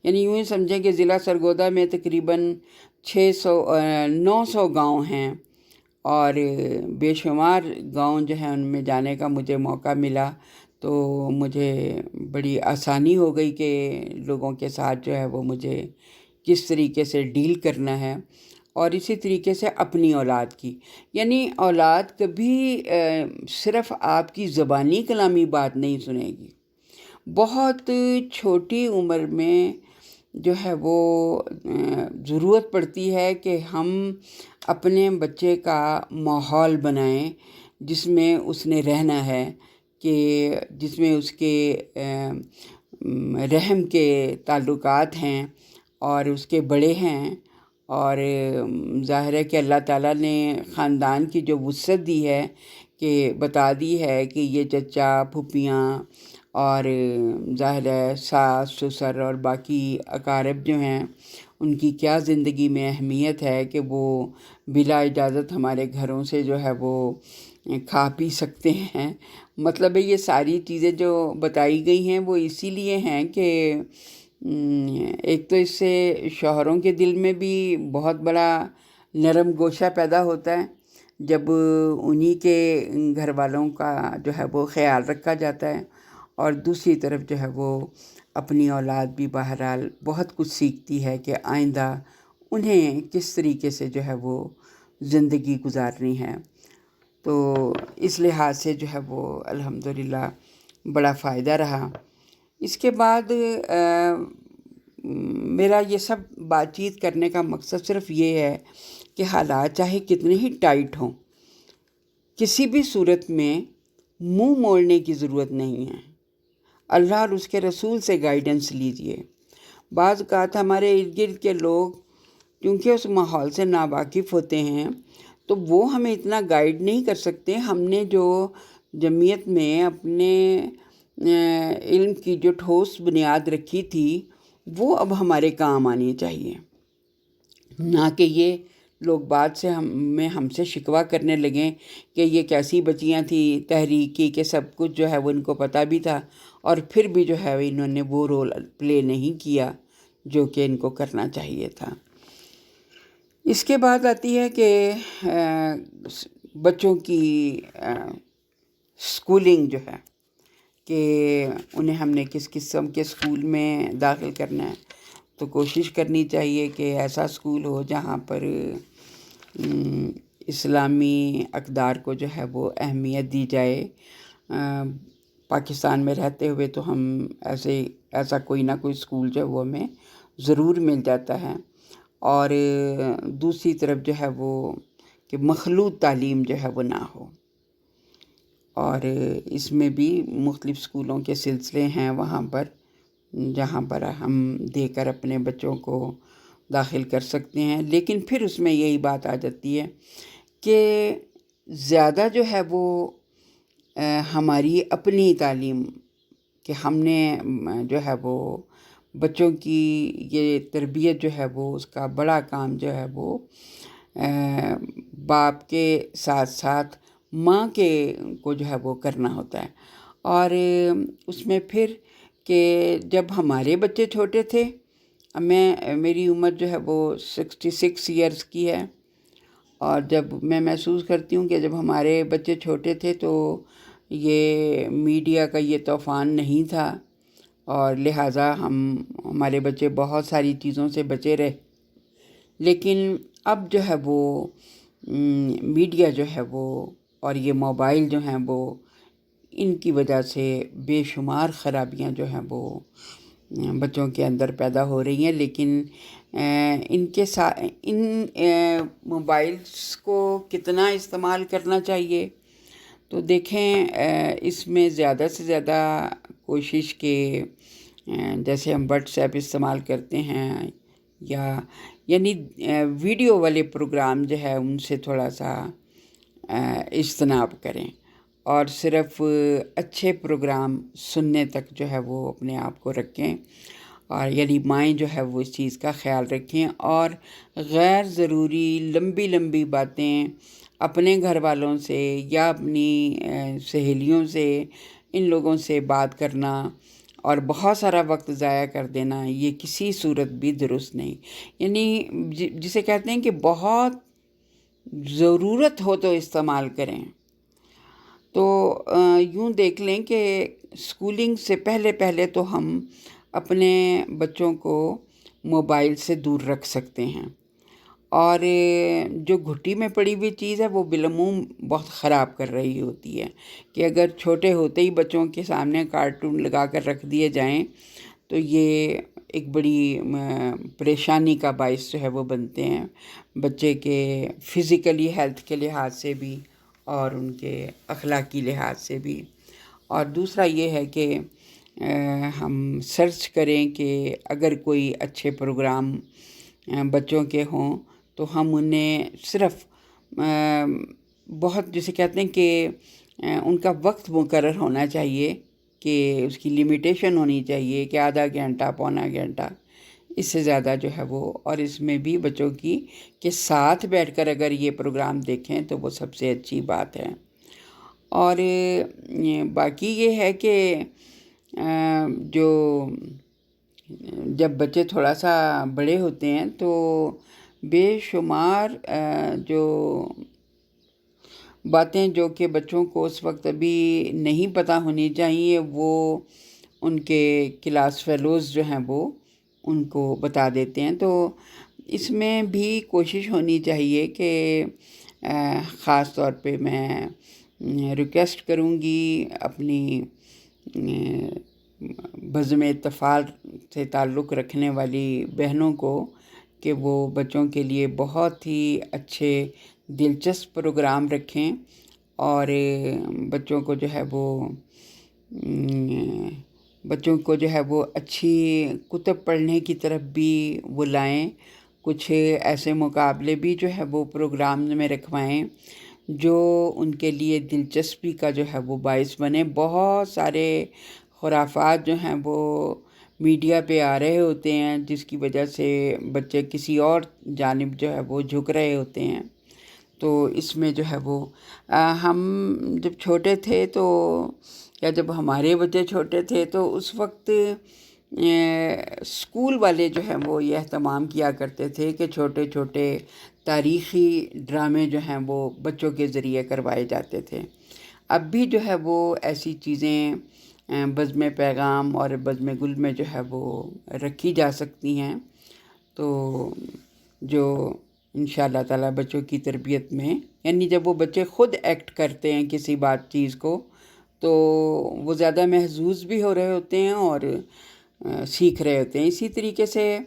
یعنی یوں ہی سمجھیں کہ ضلع سرگودا میں تقریباً 900 گاؤں ہیں، اور بے شمار گاؤں جو ہیں ان میں جانے کا مجھے موقع ملا، تو مجھے بڑی آسانی ہو گئی کہ لوگوں کے ساتھ جو ہے وہ مجھے کس طریقے سے ڈیل کرنا ہے، اور اسی طریقے سے اپنی اولاد کی، یعنی اولاد کبھی صرف آپ کی زبانی کلامی بات نہیں سنے گی، بہت چھوٹی عمر میں جو ہے وہ ضرورت پڑتی ہے کہ ہم اپنے بچے کا ماحول بنائیں جس میں اس نے رہنا ہے، کہ جس میں اس کے رحم کے تعلقات ہیں اور اس کے بڑے ہیں، اور ظاہر ہے کہ اللہ تعالیٰ نے خاندان کی جو وسعت دی ہے کہ بتا دی ہے کہ یہ چچا پھوپھیاں اور ظاہر ہے ساس سسر اور باقی اقارب جو ہیں ان کی کیا زندگی میں اہمیت ہے کہ وہ بلا اجازت ہمارے گھروں سے جو ہے وہ کھا پی سکتے ہیں. مطلب ہے یہ ساری چیزیں جو بتائی گئی ہیں وہ اسی لیے ہیں کہ ایک تو اس سے شوہروں کے دل میں بھی بہت بڑا نرم گوشہ پیدا ہوتا ہے جب انہی کے گھر والوں کا جو ہے وہ خیال رکھا جاتا ہے، اور دوسری طرف جو ہے وہ اپنی اولاد بھی بہرحال بہت کچھ سیکھتی ہے کہ آئندہ انہیں کس طریقے سے جو ہے وہ زندگی گزارنی ہے. تو اس لحاظ سے جو ہے وہ الحمدللہ بڑا فائدہ رہا. اس کے بعد میرا یہ سب بات چیت کرنے کا مقصد صرف یہ ہے کہ حالات چاہے کتنے ہی ٹائٹ ہوں، کسی بھی صورت میں منہ موڑنے کی ضرورت نہیں ہے. اللہ اور اس کے رسول سے گائیڈنس لیجئے. بعض اوقات ہمارے ارد گرد کے لوگ کیونکہ اس ماحول سے ناواقف ہوتے ہیں تو وہ ہمیں اتنا گائیڈ نہیں کر سکتے. ہم نے جو جمعیت میں اپنے علم کی جو ٹھوس بنیاد رکھی تھی وہ اب ہمارے کام آنی چاہیے، نہ کہ یہ لوگ بعد سے ہم سے شکوہ کرنے لگیں کہ یہ کیسی بچیاں تھیں تحریکی کہ سب کچھ جو ہے وہ ان کو پتہ بھی تھا اور پھر بھی جو ہے انہوں نے وہ رول پلے نہیں کیا جو کہ ان کو کرنا چاہیے تھا. اس کے بعد آتی ہے کہ بچوں کی سکولنگ جو ہے کہ انہیں ہم نے کس قسم کے سکول میں داخل کرنا ہے، تو کوشش کرنی چاہیے کہ ایسا سکول ہو جہاں پر اسلامی اقدار کو جو ہے وہ اہمیت دی جائے. پاکستان میں رہتے ہوئے تو ہم ایسا کوئی نہ کوئی سکول جو ہے وہ ہمیں ضرور مل جاتا ہے. اور دوسری طرف جو ہے وہ کہ مخلوط تعلیم جو ہے وہ نہ ہو، اور اس میں بھی مختلف سکولوں کے سلسلے ہیں وہاں پر جہاں پر ہم دے کر اپنے بچوں کو داخل کر سکتے ہیں. لیکن پھر اس میں یہی بات آ جاتی ہے کہ زیادہ جو ہے وہ ہماری اپنی تعلیم کہ ہم نے جو ہے وہ بچوں کی یہ تربیت جو ہے وہ اس کا بڑا کام جو ہے وہ باپ کے ساتھ ساتھ ماں کے کو جو ہے وہ کرنا ہوتا ہے. اور اس میں پھر کہ جب ہمارے بچے چھوٹے تھے، میری عمر جو ہے وہ 66 ایئرس کی ہے، اور جب میں محسوس کرتی ہوں کہ جب ہمارے بچے چھوٹے تھے تو یہ میڈیا کا یہ طوفان نہیں تھا، اور لہٰذا ہمارے بچے بہت ساری چیزوں سے بچے رہے. لیکن اب جو ہے وہ میڈیا جو ہے وہ اور یہ موبائل جو ہیں وہ ان کی وجہ سے بے شمار خرابیاں جو ہیں وہ بچوں کے اندر پیدا ہو رہی ہیں. لیکن ان موبائلس کو کتنا استعمال کرنا چاہیے، تو دیکھیں اس میں زیادہ سے زیادہ کوشش کہ جیسے ہم واٹس ایپ استعمال کرتے ہیں یعنی ویڈیو والے پروگرام جو ہے ان سے تھوڑا سا اجتناب کریں، اور صرف اچھے پروگرام سننے تک جو ہے وہ اپنے آپ کو رکھیں. اور یعنی مائیں جو ہے وہ اس چیز کا خیال رکھیں، اور غیر ضروری لمبی باتیں اپنے گھر والوں سے یا اپنی سہیلیوں سے ان لوگوں سے بات کرنا اور بہت سارا وقت ضائع کر دینا یہ کسی صورت بھی درست نہیں. یعنی جسے کہتے ہیں کہ بہت ضرورت ہو تو استعمال کریں. تو یوں دیکھ لیں کہ سکولنگ سے پہلے تو ہم اپنے بچوں کو موبائل سے دور رکھ سکتے ہیں، اور جو گھٹی میں پڑی ہوئی چیز ہے وہ بالعموم بہت خراب کر رہی ہوتی ہے کہ اگر چھوٹے ہوتے ہی بچوں کے سامنے کارٹون لگا کر رکھ دیے جائیں تو یہ ایک بڑی پریشانی کا باعث جو ہے وہ بنتے ہیں بچے کے فزیکلی ہیلتھ کے لحاظ سے بھی اور ان کے اخلاقی لحاظ سے بھی. اور دوسرا یہ ہے کہ ہم سرچ کریں کہ اگر کوئی اچھے پروگرام بچوں کے ہوں تو ہم انہیں صرف بہت جسے کہتے ہیں کہ ان کا وقت مقرر ہونا چاہیے، کہ اس کی لمیٹیشن ہونی چاہیے کہ آدھا گھنٹہ پونا گھنٹہ، اس سے زیادہ جو ہے وہ، اور اس میں بھی بچوں کی کے ساتھ بیٹھ کر اگر یہ پروگرام دیکھیں تو وہ سب سے اچھی بات ہے۔ اور باقی یہ ہے کہ جو جب بچے تھوڑا سا بڑے ہوتے ہیں تو بے شمار جو باتیں جو کہ بچوں کو اس وقت ابھی نہیں پتہ ہونی چاہیے، وہ ان کے کلاس فیلوز جو ہیں وہ ان کو بتا دیتے ہیں۔ تو اس میں بھی کوشش ہونی چاہیے کہ خاص طور پہ میں ریکویسٹ کروں گی اپنی بزم اطفال سے تعلق رکھنے والی بہنوں کو کہ وہ بچوں کے لیے بہت ہی اچھے دلچسپ پروگرام رکھیں، اور بچوں کو جو ہے وہ اچھی کتب پڑھنے کی طرف بھی وہ لائیں۔ کچھ ایسے مقابلے بھی جو ہے وہ پروگرام میں رکھوائیں جو ان کے لیے دلچسپی کا جو ہے وہ باعث بنے۔ بہت سارے خرافات جو ہیں وہ میڈیا پہ آ رہے ہوتے ہیں، جس کی وجہ سے بچے کسی اور جانب جو ہے وہ جھک رہے ہوتے ہیں۔ تو اس میں جو ہے وہ ہم جب چھوٹے تھے تو، یا جب ہمارے بچے چھوٹے تھے تو اس وقت اسکول والے جو ہیں وہ یہ اہتمام کیا کرتے تھے کہ چھوٹے چھوٹے تاریخی ڈرامے جو ہیں وہ بچوں کے ذریعے کروائے جاتے تھے۔ اب بھی جو ہے وہ ایسی چیزیں بزم پیغام اور بزم گل میں جو ہے وہ رکھی جا سکتی ہیں، تو جو انشاءاللہ تعالیٰ بچوں کی تربیت میں، یعنی جب وہ بچے خود ایکٹ کرتے ہیں کسی چیز کو، تو وہ زیادہ محظوظ بھی ہو رہے ہوتے ہیں اور سیکھ رہے ہوتے ہیں۔ اسی طریقے سے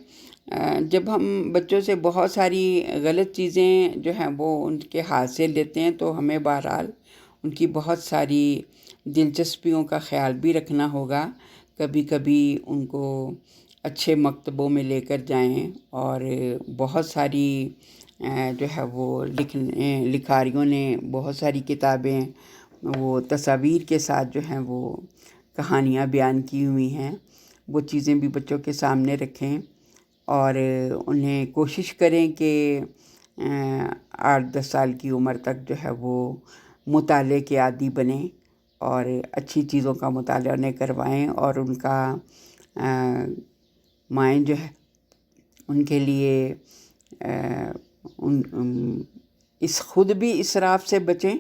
جب ہم بچوں سے بہت ساری غلط چیزیں جو ہیں وہ ان کے ہاتھ سے لیتے ہیں تو ہمیں بہرحال ان کی بہت ساری دلچسپیوں کا خیال بھی رکھنا ہوگا۔ کبھی کبھی ان کو اچھے مکتبوں میں لے کر جائیں، اور بہت ساری جو ہے وہ لکھاریوں نے بہت ساری کتابیں وہ تصاویر کے ساتھ جو ہیں وہ کہانیاں بیان کی ہوئی ہیں، وہ چیزیں بھی بچوں کے سامنے رکھیں، اور انہیں کوشش کریں کہ 8-10 سال کی عمر تک جو ہے وہ مطالعے کے عادی بنیں، اور اچھی چیزوں کا مطالعہ انہیں کروائیں، اور ان کا مائنڈ جو ہے ان کے لیے اس خود بھی اسراف سے بچیں،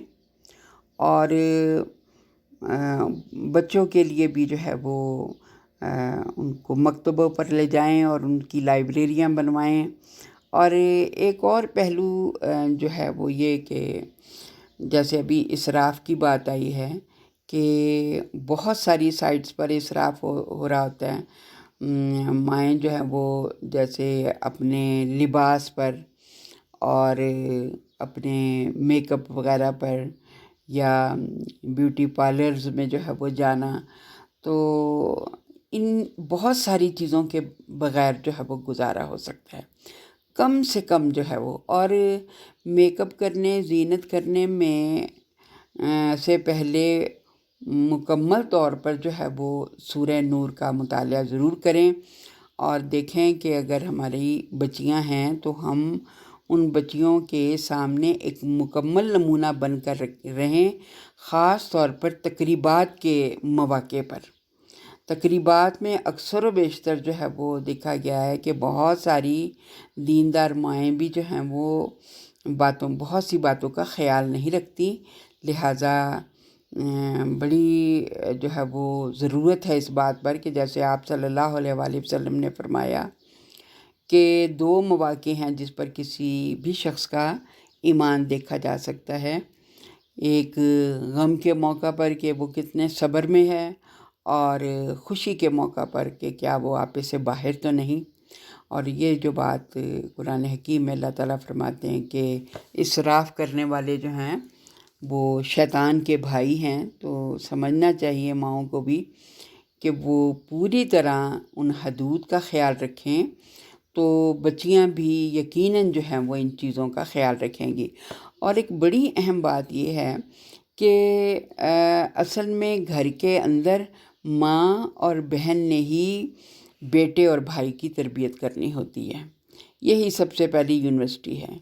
اور بچوں کے لیے بھی جو ہے وہ ان کو مکتبوں پر لے جائیں اور ان کی لائبریریاں بنوائیں۔ اور ایک اور پہلو جو ہے وہ یہ کہ جیسے ابھی اسراف کی بات آئی ہے کہ بہت ساری سائٹس پر اسراف ہو رہا ہوتا ہے۔ مائیں جو ہیں وہ جیسے اپنے لباس پر اور اپنے میک اپ وغیرہ پر، یا بیوٹی پارلرز میں جو ہے وہ جانا، تو ان بہت ساری چیزوں کے بغیر جو ہے وہ گزارا ہو سکتا ہے، کم سے کم جو ہے وہ۔ اور میک اپ کرنے، زینت کرنے میں سے پہلے مکمل طور پر جو ہے وہ سورہ نور کا مطالعہ ضرور کریں، اور دیکھیں کہ اگر ہماری بچیاں ہیں تو ہم ان بچیوں کے سامنے ایک مکمل نمونہ بن کر رہیں، خاص طور پر تقریبات کے مواقع پر۔ تقریبات میں اکثر و بیشتر جو ہے وہ دیکھا گیا ہے کہ بہت ساری دیندار مائیں بھی جو ہیں وہ بہت سی باتوں کا خیال نہیں رکھتی، لہٰذا بڑی جو ہے وہ ضرورت ہے اس بات پر کہ جیسے آپ صلی اللہ علیہ وآلہ وسلم نے فرمایا کہ 2 مواقع ہیں جس پر کسی بھی شخص کا ایمان دیکھا جا سکتا ہے، ایک غم کے موقع پر کہ وہ کتنے صبر میں ہے، اور خوشی کے موقع پر کہ کیا وہ آپے سے باہر تو نہیں۔ اور یہ جو بات قرآن حکیم میں اللہ تعالیٰ فرماتے ہیں کہ اسراف کرنے والے جو ہیں وہ شیطان کے بھائی ہیں، تو سمجھنا چاہیے ماؤں کو بھی کہ وہ پوری طرح ان حدود کا خیال رکھیں، تو بچیاں بھی یقیناً جو ہیں وہ ان چیزوں کا خیال رکھیں گی۔ اور ایک بڑی اہم بات یہ ہے کہ اصل میں گھر کے اندر ماں اور بہن نے ہی بیٹے اور بھائی کی تربیت کرنی ہوتی ہے. یہی سب سے پہلی یونیورسٹی ہے.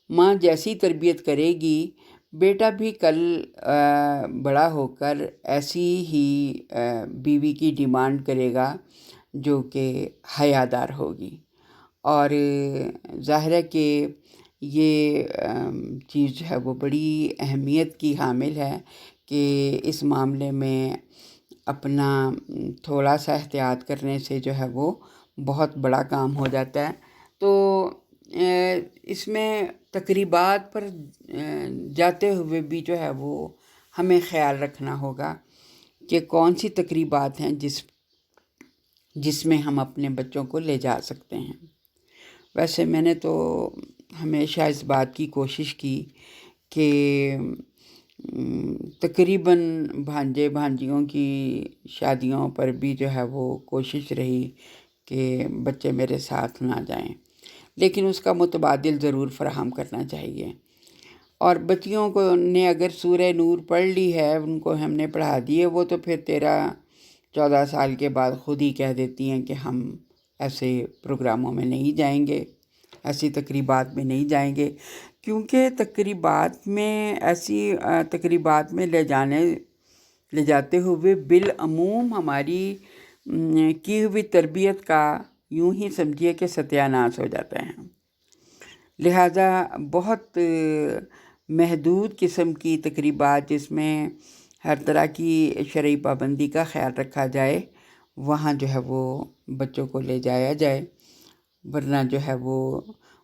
ماں جیسی تربیت کرے گی، بیٹا بھی کل بڑا ہو کر ایسی ہی بیوی کی ڈیمانڈ کرے گا جو کہ حیادار ہوگی. اور ظاہر ہے کہ یہ چیز جو ہے وہ بڑی اہمیت کی حامل ہے کہ اس معاملے میں اپنا تھوڑا سا احتیاط کرنے سے جو ہے وہ بہت بڑا کام ہو جاتا ہے. تو اس میں تقریبات پر جاتے ہوئے بھی جو ہے وہ ہمیں خیال رکھنا ہوگا کہ کون سی تقریبات ہیں جس میں ہم اپنے بچوں کو لے جا سکتے ہیں. ویسے میں نے تو ہمیشہ اس بات کی کوشش کی کہ تقریباً بھانجے بھانجیوں کی شادیوں پر بھی جو ہے وہ کوشش رہی کہ بچے میرے ساتھ نہ جائیں، لیکن اس کا متبادل ضرور فراہم کرنا چاہیے. اور بچیوں کو نے اگر سورہ نور پڑھ لی ہے، ان کو ہم نے پڑھا دی ہے، وہ تو پھر 13-14 سال کے بعد خود ہی کہہ دیتی ہیں کہ ہم ایسے پروگراموں میں نہیں جائیں گے، ایسی تقریبات میں نہیں جائیں گے. کیونکہ ایسی تقریبات میں لے جاتے ہوئے بالعموم ہماری کی ہوئی تربیت کا یوں ہی سمجھیے کہ ستیہ ناش ہو جاتا ہے. لہٰذا بہت محدود قسم کی تقریبات جس میں ہر طرح کی شرعی پابندی کا خیال رکھا جائے، وہاں جو ہے وہ بچوں کو لے جایا جائے. ورنہ جو ہے وہ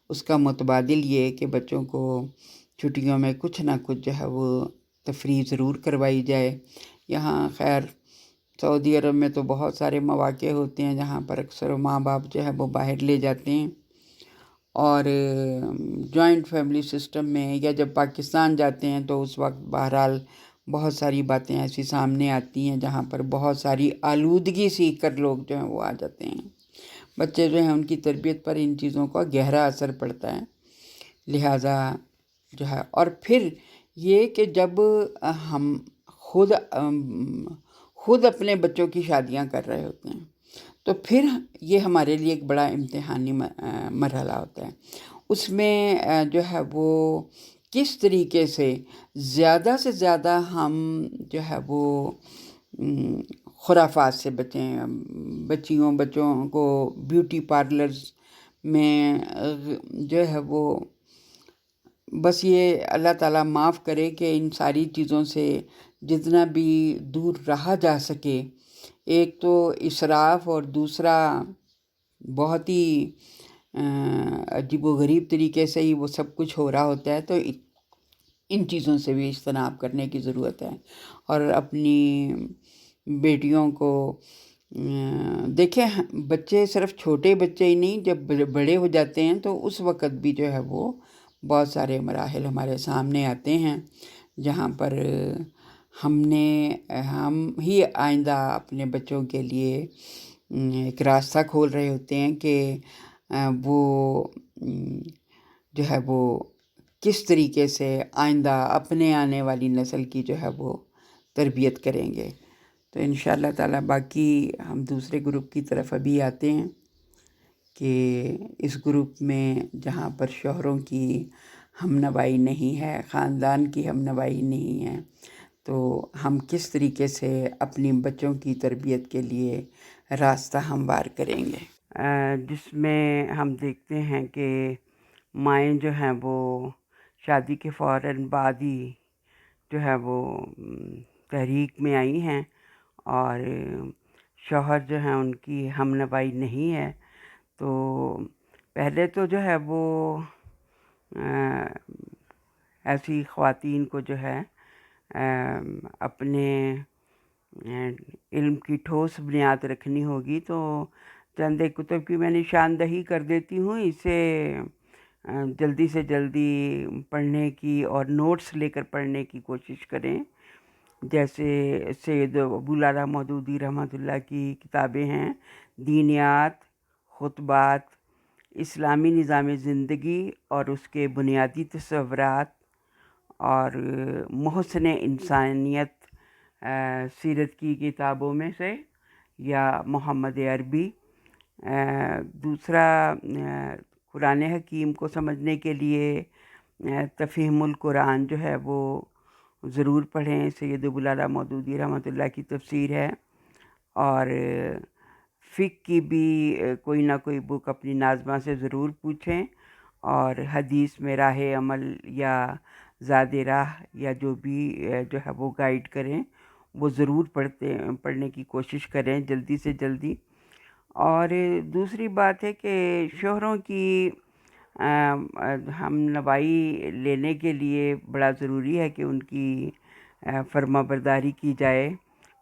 اس کا متبادل یہ کہ بچوں کو چھٹیوں میں کچھ نہ کچھ جو ہے وہ تفریح ضرور کروائی جائے. یہاں خیر سعودی عرب میں تو بہت سارے مواقع ہوتے ہیں جہاں پر اکثر ماں باپ جو ہے وہ باہر لے جاتے ہیں. اور جوائنٹ فیملی سسٹم میں یا جب پاکستان جاتے ہیں تو اس وقت بہرحال بہت ساری باتیں ایسی سامنے آتی ہیں جہاں پر بہت ساری آلودگی سیکھ کر لوگ جو ہیں وہ آ جاتے ہیں. بچے جو ہیں ان کی تربیت پر ان چیزوں کا گہرا اثر پڑتا ہے. لہٰذا جو ہے اور پھر یہ کہ جب ہم خود اپنے بچوں کی شادیاں کر رہے ہوتے ہیں تو پھر یہ ہمارے لیے ایک بڑا امتحانی مرحلہ ہوتا ہے. اس میں جو ہے وہ کس طریقے سے زیادہ ہم جو ہے وہ خرافات سے بچیں. بچوں کو بیوٹی پارلرز میں جو ہے وہ بس یہ اللہ تعالیٰ معاف کرے کہ ان ساری چیزوں سے جتنا بھی دور رہا جا سکے. ایک تو اسراف اور دوسرا بہت ہی عجیب و غریب طریقے سے ہی وہ سب کچھ ہو رہا ہوتا ہے. تو ان چیزوں سے بھی اجتناب کرنے کی ضرورت ہے. اور اپنی بیٹیوں کو دیکھیں، بچے صرف چھوٹے بچے ہی نہیں، جب بڑے ہو جاتے ہیں تو اس وقت بھی جو ہے وہ بہت سارے مراحل ہمارے سامنے آتے ہیں جہاں پر ہم ہی آئندہ اپنے بچوں کے لیے ایک راستہ کھول رہے ہوتے ہیں کہ وہ جو ہے وہ کس طریقے سے آئندہ اپنے آنے والی نسل کی جو ہے وہ تربیت کریں گے. تو انشاءاللہ تعالیٰ باقی ہم دوسرے گروپ کی طرف ابھی آتے ہیں کہ اس گروپ میں جہاں پر شوہروں کی ہم نوائی نہیں ہے، خاندان کی ہم نوائی نہیں ہے، تو ہم کس طریقے سے اپنی بچوں کی تربیت کے لیے راستہ ہموار کریں گے. جس میں ہم دیکھتے ہیں کہ مائیں جو ہیں وہ شادی کے فوراً بعد ہی جو ہے وہ تحریک میں آئی ہیں اور شوہر جو ہیں ان کی ہم نوائی نہیں ہے. تو پہلے تو جو ہے وہ ایسی خواتین کو جو ہے اپنے علم کی ٹھوس بنیاد رکھنی ہوگی. تو چند ایک کتب کی میں نشاندہی کر دیتی ہوں، اسے جلدی سے جلدی پڑھنے کی اور نوٹس لے کر پڑھنے کی کوشش کریں. جیسے سید ابو العلا مودودی رحمۃ اللہ کی کتابیں ہیں، دینیات، خطبات، اسلامی نظام زندگی اور اس کے بنیادی تصورات، اور محسن انسانیت سیرت کی کتابوں میں سے، یا محمد عربی۔ دوسرا قرآن حکیم کو سمجھنے کے لیے تفہیم القرآن جو ہے وہ ضرور پڑھیں، سید ابوالعلا مودودی رحمۃ اللہ کی تفسیر ہے۔ اور فقہ کی بھی کوئی نہ کوئی بک اپنی ناظمہ سے ضرور پوچھیں، اور حدیث میں راہ عمل یا زاد راہ یا جو بھی جو ہے وہ گائیڈ کریں، وہ ضرور پڑھنے کی کوشش کریں جلدی سے جلدی۔ اور دوسری بات ہے کہ شوہروں کی ہم نوائی لینے کے لیے بڑا ضروری ہے کہ ان کی فرما برداری کی جائے،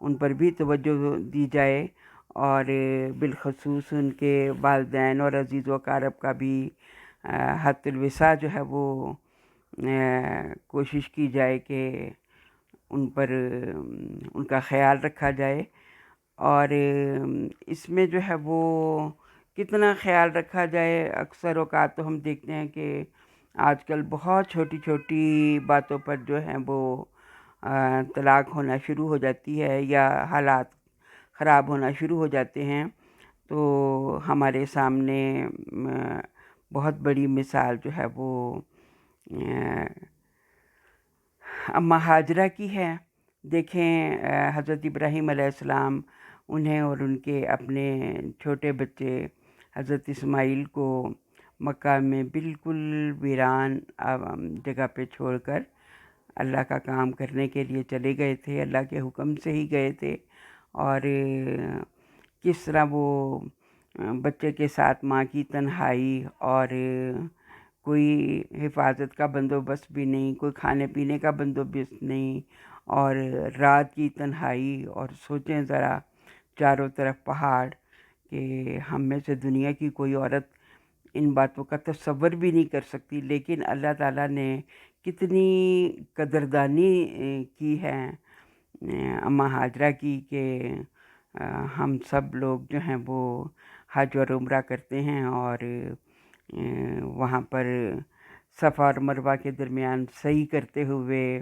ان پر بھی توجہ دی جائے، اور بالخصوص ان کے والدین اور عزیز و اقارب کا بھی حد الوسع جو ہے وہ کوشش کی جائے کہ ان پر ان کا خیال رکھا جائے۔ اور اس میں جو ہے وہ کتنا خیال رکھا جائے، اکثر اوقات تو ہم دیکھتے ہیں کہ آج کل بہت چھوٹی چھوٹی باتوں پر جو ہیں وہ طلاق ہونا شروع ہو جاتی ہے، یا حالات خراب ہونا شروع ہو جاتے ہیں۔ تو ہمارے سامنے بہت بڑی مثال جو ہے وہ اماں ہاجرہ کی ہے۔ دیکھیں حضرت ابراہیم علیہ السلام انہیں اور ان کے اپنے چھوٹے بچے حضرت اسماعیل کو مکہ میں بالکل ویران جگہ پہ چھوڑ کر اللہ کا کام کرنے کے لیے چلے گئے تھے، اللہ کے حکم سے ہی گئے تھے۔ اور کس طرح وہ بچے کے ساتھ ماں کی تنہائی، اور کوئی حفاظت کا بندوبست بھی نہیں، کوئی کھانے پینے کا بندوبست نہیں، اور رات کی تنہائی، اور سوچیں ذرا چاروں طرف پہاڑ، کہ ہم میں سے دنیا کی کوئی عورت ان باتوں کا تصور بھی نہیں کر سکتی، لیکن اللہ تعالیٰ نے کتنی قدردانی کی ہے اماں ہاجرہ کی، کہ ہم سب لوگ جو ہیں وہ حج اور عمرہ کرتے ہیں، اور وہاں پر صفا اور مروہ کے درمیان سعی کرتے ہوئے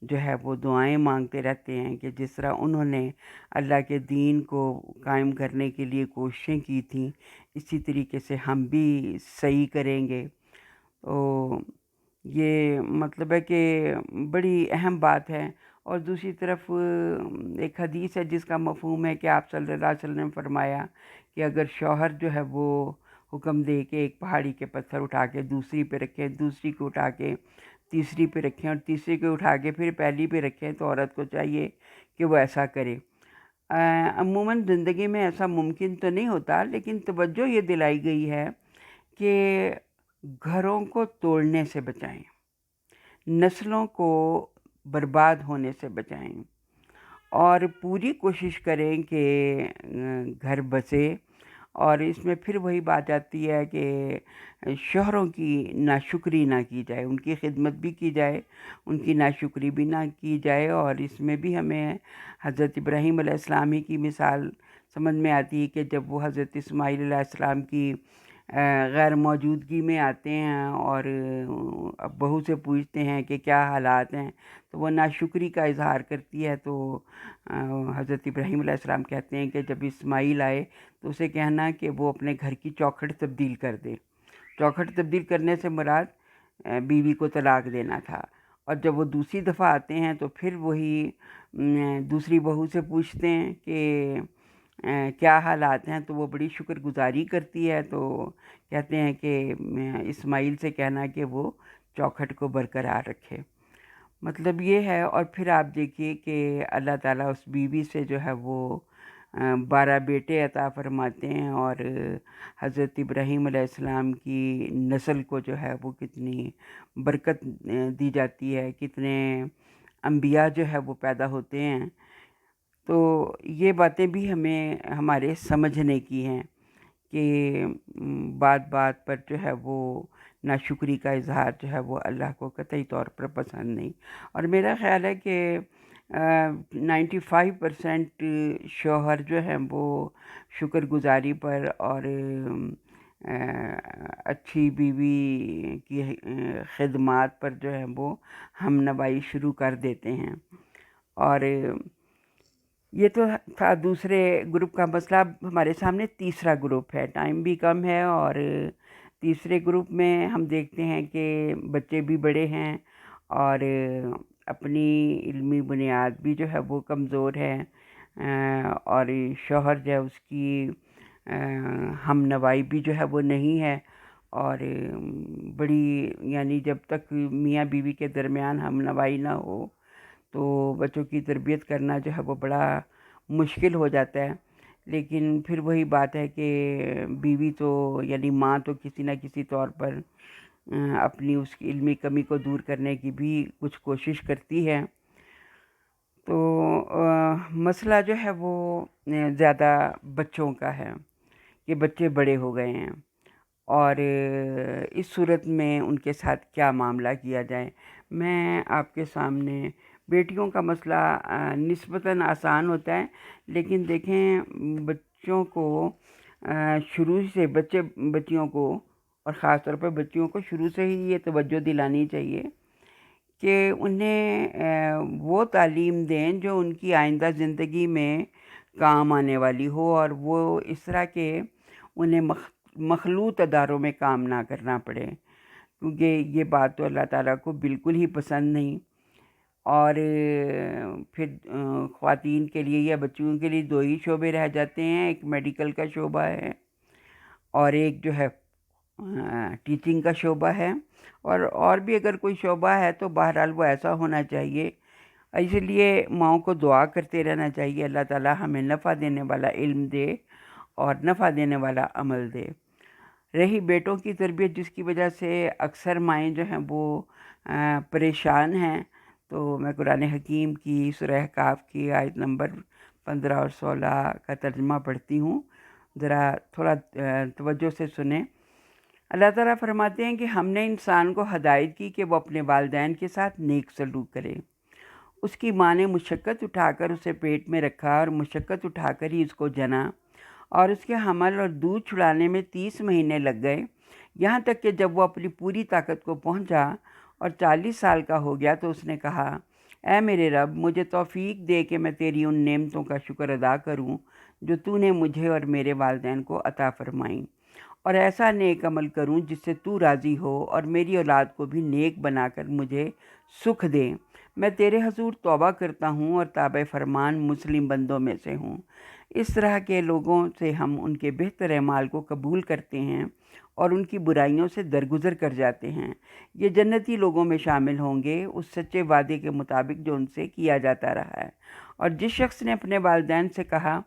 جو ہے وہ دعائیں مانگتے رہتے ہیں کہ جس طرح انہوں نے اللہ کے دین کو قائم کرنے کے لیے کوششیں کی تھیں، اسی طریقے سے ہم بھی سعی کریں گے۔ تو یہ مطلب ہے کہ بڑی اہم بات ہے۔ اور دوسری طرف ایک حدیث ہے جس کا مفہوم ہے کہ آپ صلی اللہ علیہ وسلم نے فرمایا کہ اگر شوہر جو ہے وہ حکم دے کہ ایک پہاڑی کے پتھر اٹھا کے دوسری پہ رکھیں، دوسری کو اٹھا کے تیسری پہ رکھیں، اور تیسری کو اٹھا کے پھر پہلی پہ رکھیں، تو عورت کو چاہیے کہ وہ ایسا کرے۔ عموماً زندگی میں ایسا ممکن تو نہیں ہوتا، لیکن توجہ یہ دلائی گئی ہے کہ گھروں کو توڑنے سے بچائیں، نسلوں کو برباد ہونے سے بچائیں، اور پوری کوشش کریں کہ گھر بسے۔ اور اس میں پھر وہی بات آتی ہے کہ شوہروں کی ناشکری نہ کی جائے، ان کی خدمت بھی کی جائے، ان کی ناشکری بھی نہ کی جائے۔ اور اس میں بھی ہمیں حضرت ابراہیم علیہ السلام ہی کی مثال سمجھ میں آتی ہے کہ جب وہ حضرت اسماعیل علیہ السلام کی غیر موجودگی میں آتے ہیں اور بہو سے پوچھتے ہیں کہ کیا حالات ہیں، تو وہ ناشکری کا اظہار کرتی ہے۔ تو حضرت ابراہیم علیہ السلام کہتے ہیں کہ جب اسماعیل آئے تو اسے کہنا کہ وہ اپنے گھر کی چوکھٹ تبدیل کر دے۔ چوکھٹ تبدیل کرنے سے مراد بیوی کو طلاق دینا تھا۔ اور جب وہ دوسری دفعہ آتے ہیں تو پھر وہی دوسری بہو سے پوچھتے ہیں کہ کیا حالات ہیں، تو وہ بڑی شکر گزاری کرتی ہے۔ تو کہتے ہیں کہ اسماعیل سے کہنا کہ وہ چوکھٹ کو برقرار رکھے۔ مطلب یہ ہے۔ اور پھر آپ دیکھیے کہ اللہ تعالیٰ اس بیوی سے جو ہے وہ 12 بیٹے عطا فرماتے ہیں، اور حضرت ابراہیم علیہ السلام کی نسل کو جو ہے وہ کتنی برکت دی جاتی ہے، کتنے انبیاء جو ہے وہ پیدا ہوتے ہیں۔ تو یہ باتیں بھی ہمیں ہمارے سمجھنے کی ہیں کہ بات بات پر جو ہے وہ ناشکری کا اظہار جو ہے وہ اللہ کو قطعی طور پر پسند نہیں۔ اور میرا خیال ہے کہ 95% شوہر جو ہیں وہ شکر گزاری پر اور اچھی بیوی کی خدمات پر جو ہے وہ ہم نوائی شروع کر دیتے ہیں۔ اور یہ تو تھا دوسرے گروپ کا مسئلہ۔ اب ہمارے سامنے تیسرا گروپ ہے، ٹائم بھی کم ہے، اور تیسرے گروپ میں ہم دیکھتے ہیں کہ بچے بھی بڑے ہیں اور اپنی علمی بنیاد بھی جو ہے وہ کمزور ہے، اور شوہر جو ہے اس کی ہم نوائی بھی جو ہے وہ نہیں ہے، اور بڑی یعنی جب تک میاں بیوی کے درمیان ہم نوائی نہ ہو تو بچوں کی تربیت کرنا جو ہے وہ بڑا مشکل ہو جاتا ہے۔ لیکن پھر وہی بات ہے کہ بیوی تو یعنی ماں تو کسی نہ کسی طور پر اپنی اس کی علمی کمی کو دور کرنے کی بھی کچھ کوشش کرتی ہے۔ تو مسئلہ جو ہے وہ زیادہ بچوں کا ہے کہ بچے بڑے ہو گئے ہیں، اور اس صورت میں ان کے ساتھ کیا معاملہ کیا جائے۔ میں آپ کے سامنے بیٹیوں کا مسئلہ نسبتاً آسان ہوتا ہے، لیکن دیکھیں بچوں کو شروع سے بچیوں کو، اور خاص طور پر بچیوں کو شروع سے ہی یہ توجہ دلانی چاہیے کہ انہیں وہ تعلیم دیں جو ان کی آئندہ زندگی میں کام آنے والی ہو، اور وہ اس طرح کہ انہیں مخلوط اداروں میں کام نہ کرنا پڑے، کیونکہ یہ بات تو اللہ تعالیٰ کو بالکل ہی پسند نہیں۔ اور پھر خواتین کے لیے یا بچیوں کے لیے دو ہی شعبے رہ جاتے ہیں، ایک میڈیکل کا شعبہ ہے اور ایک جو ہے ٹیچنگ کا شعبہ ہے، اور بھی اگر کوئی شعبہ ہے تو بہرحال وہ ایسا ہونا چاہیے۔ اس لیے ماؤں کو دعا کرتے رہنا چاہیے اللہ تعالیٰ ہمیں نفع دینے والا علم دے اور نفع دینے والا عمل دے۔ رہی بیٹوں کی تربیت، جس کی وجہ سے اکثر مائیں جو ہیں وہ پریشان ہیں، تو میں قرآن حکیم کی سورہ کاف کی آیت نمبر 15 اور 16 کا ترجمہ پڑھتی ہوں، ذرا تھوڑا توجہ سے سنیں۔ اللہ تعالیٰ فرماتے ہیں کہ ہم نے انسان کو ہدایت کی کہ وہ اپنے والدین کے ساتھ نیک سلوک کرے۔ اس کی ماں نے مشقت اٹھا کر اسے پیٹ میں رکھا اور مشقت اٹھا کر ہی اس کو جنا، اور اس کے حمل اور دودھ چھڑانے میں 30 مہینے لگ گئے، یہاں تک کہ جب وہ اپنی پوری طاقت کو پہنچا اور 40 سال کا ہو گیا تو اس نے کہا، اے میرے رب، مجھے توفیق دے کہ میں تیری ان نعمتوں کا شکر ادا کروں جو تو نے مجھے اور میرے والدین کو عطا فرمائیں، اور ایسا نیک عمل کروں جس سے تو راضی ہو، اور میری اولاد کو بھی نیک بنا کر مجھے سکھ دے۔ میں تیرے حضور توبہ کرتا ہوں اور تابع فرمان مسلم بندوں میں سے ہوں۔ اس طرح کے لوگوں سے ہم ان کے بہتر اعمال کو قبول کرتے ہیں اور ان کی برائیوں سے درگزر کر جاتے ہیں۔ یہ جنتی لوگوں میں شامل ہوں گے اس سچے وعدے کے مطابق جو ان سے کیا جاتا رہا ہے۔ اور جس شخص نے اپنے والدین سے کہا،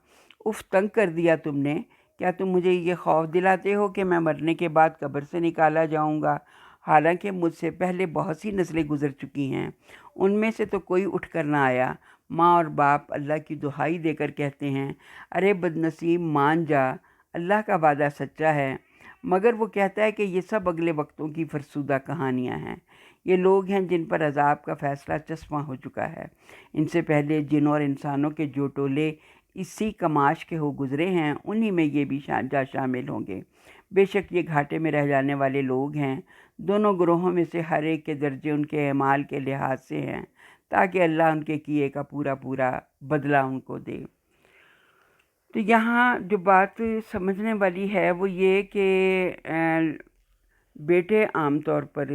اف تنگ کر دیا تم نے، کیا تم مجھے یہ خوف دلاتے ہو کہ میں مرنے کے بعد قبر سے نکالا جاؤں گا؟ حالانکہ مجھ سے پہلے بہت سی نسلیں گزر چکی ہیں، ان میں سے تو کوئی اٹھ کر نہ آیا۔ ماں اور باپ اللہ کی دہائی دے کر کہتے ہیں، ارے بدنصیب مان جا، اللہ کا وعدہ سچا ہے، مگر وہ کہتا ہے کہ یہ سب اگلے وقتوں کی فرسودہ کہانیاں ہیں۔ یہ لوگ ہیں جن پر عذاب کا فیصلہ چشمہ ہو چکا ہے۔ ان سے پہلے جنوں اور انسانوں کے جو ٹولے اسی کماش کے ہو گزرے ہیں، انہی میں یہ بھی جا شامل ہوں گے۔ بے شک یہ گھاٹے میں رہ جانے والے لوگ ہیں۔ دونوں گروہوں میں سے ہر ایک کے درجے ان کے اعمال کے لحاظ سے ہیں، تاکہ اللہ ان کے کیے کا پورا پورا بدلہ ان کو دے۔ تو یہاں جو بات سمجھنے والی ہے وہ یہ کہ بیٹے عام طور پر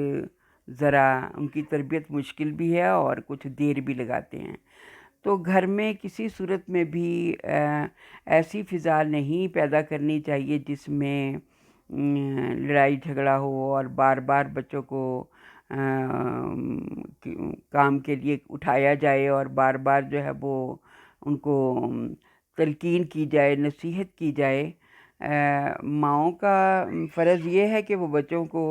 ذرا ان کی تربیت مشکل بھی ہے اور کچھ دیر بھی لگاتے ہیں۔ تو گھر میں کسی صورت میں بھی ایسی فضا نہیں پیدا کرنی چاہیے جس میں لڑائی جھگڑا ہو اور بار بار بچوں کو کام کے لیے اٹھایا جائے اور بار بار جو ہے وہ ان کو تلقین کی جائے، نصیحت کی جائے۔ ماؤں کا فرض یہ ہے کہ وہ بچوں کو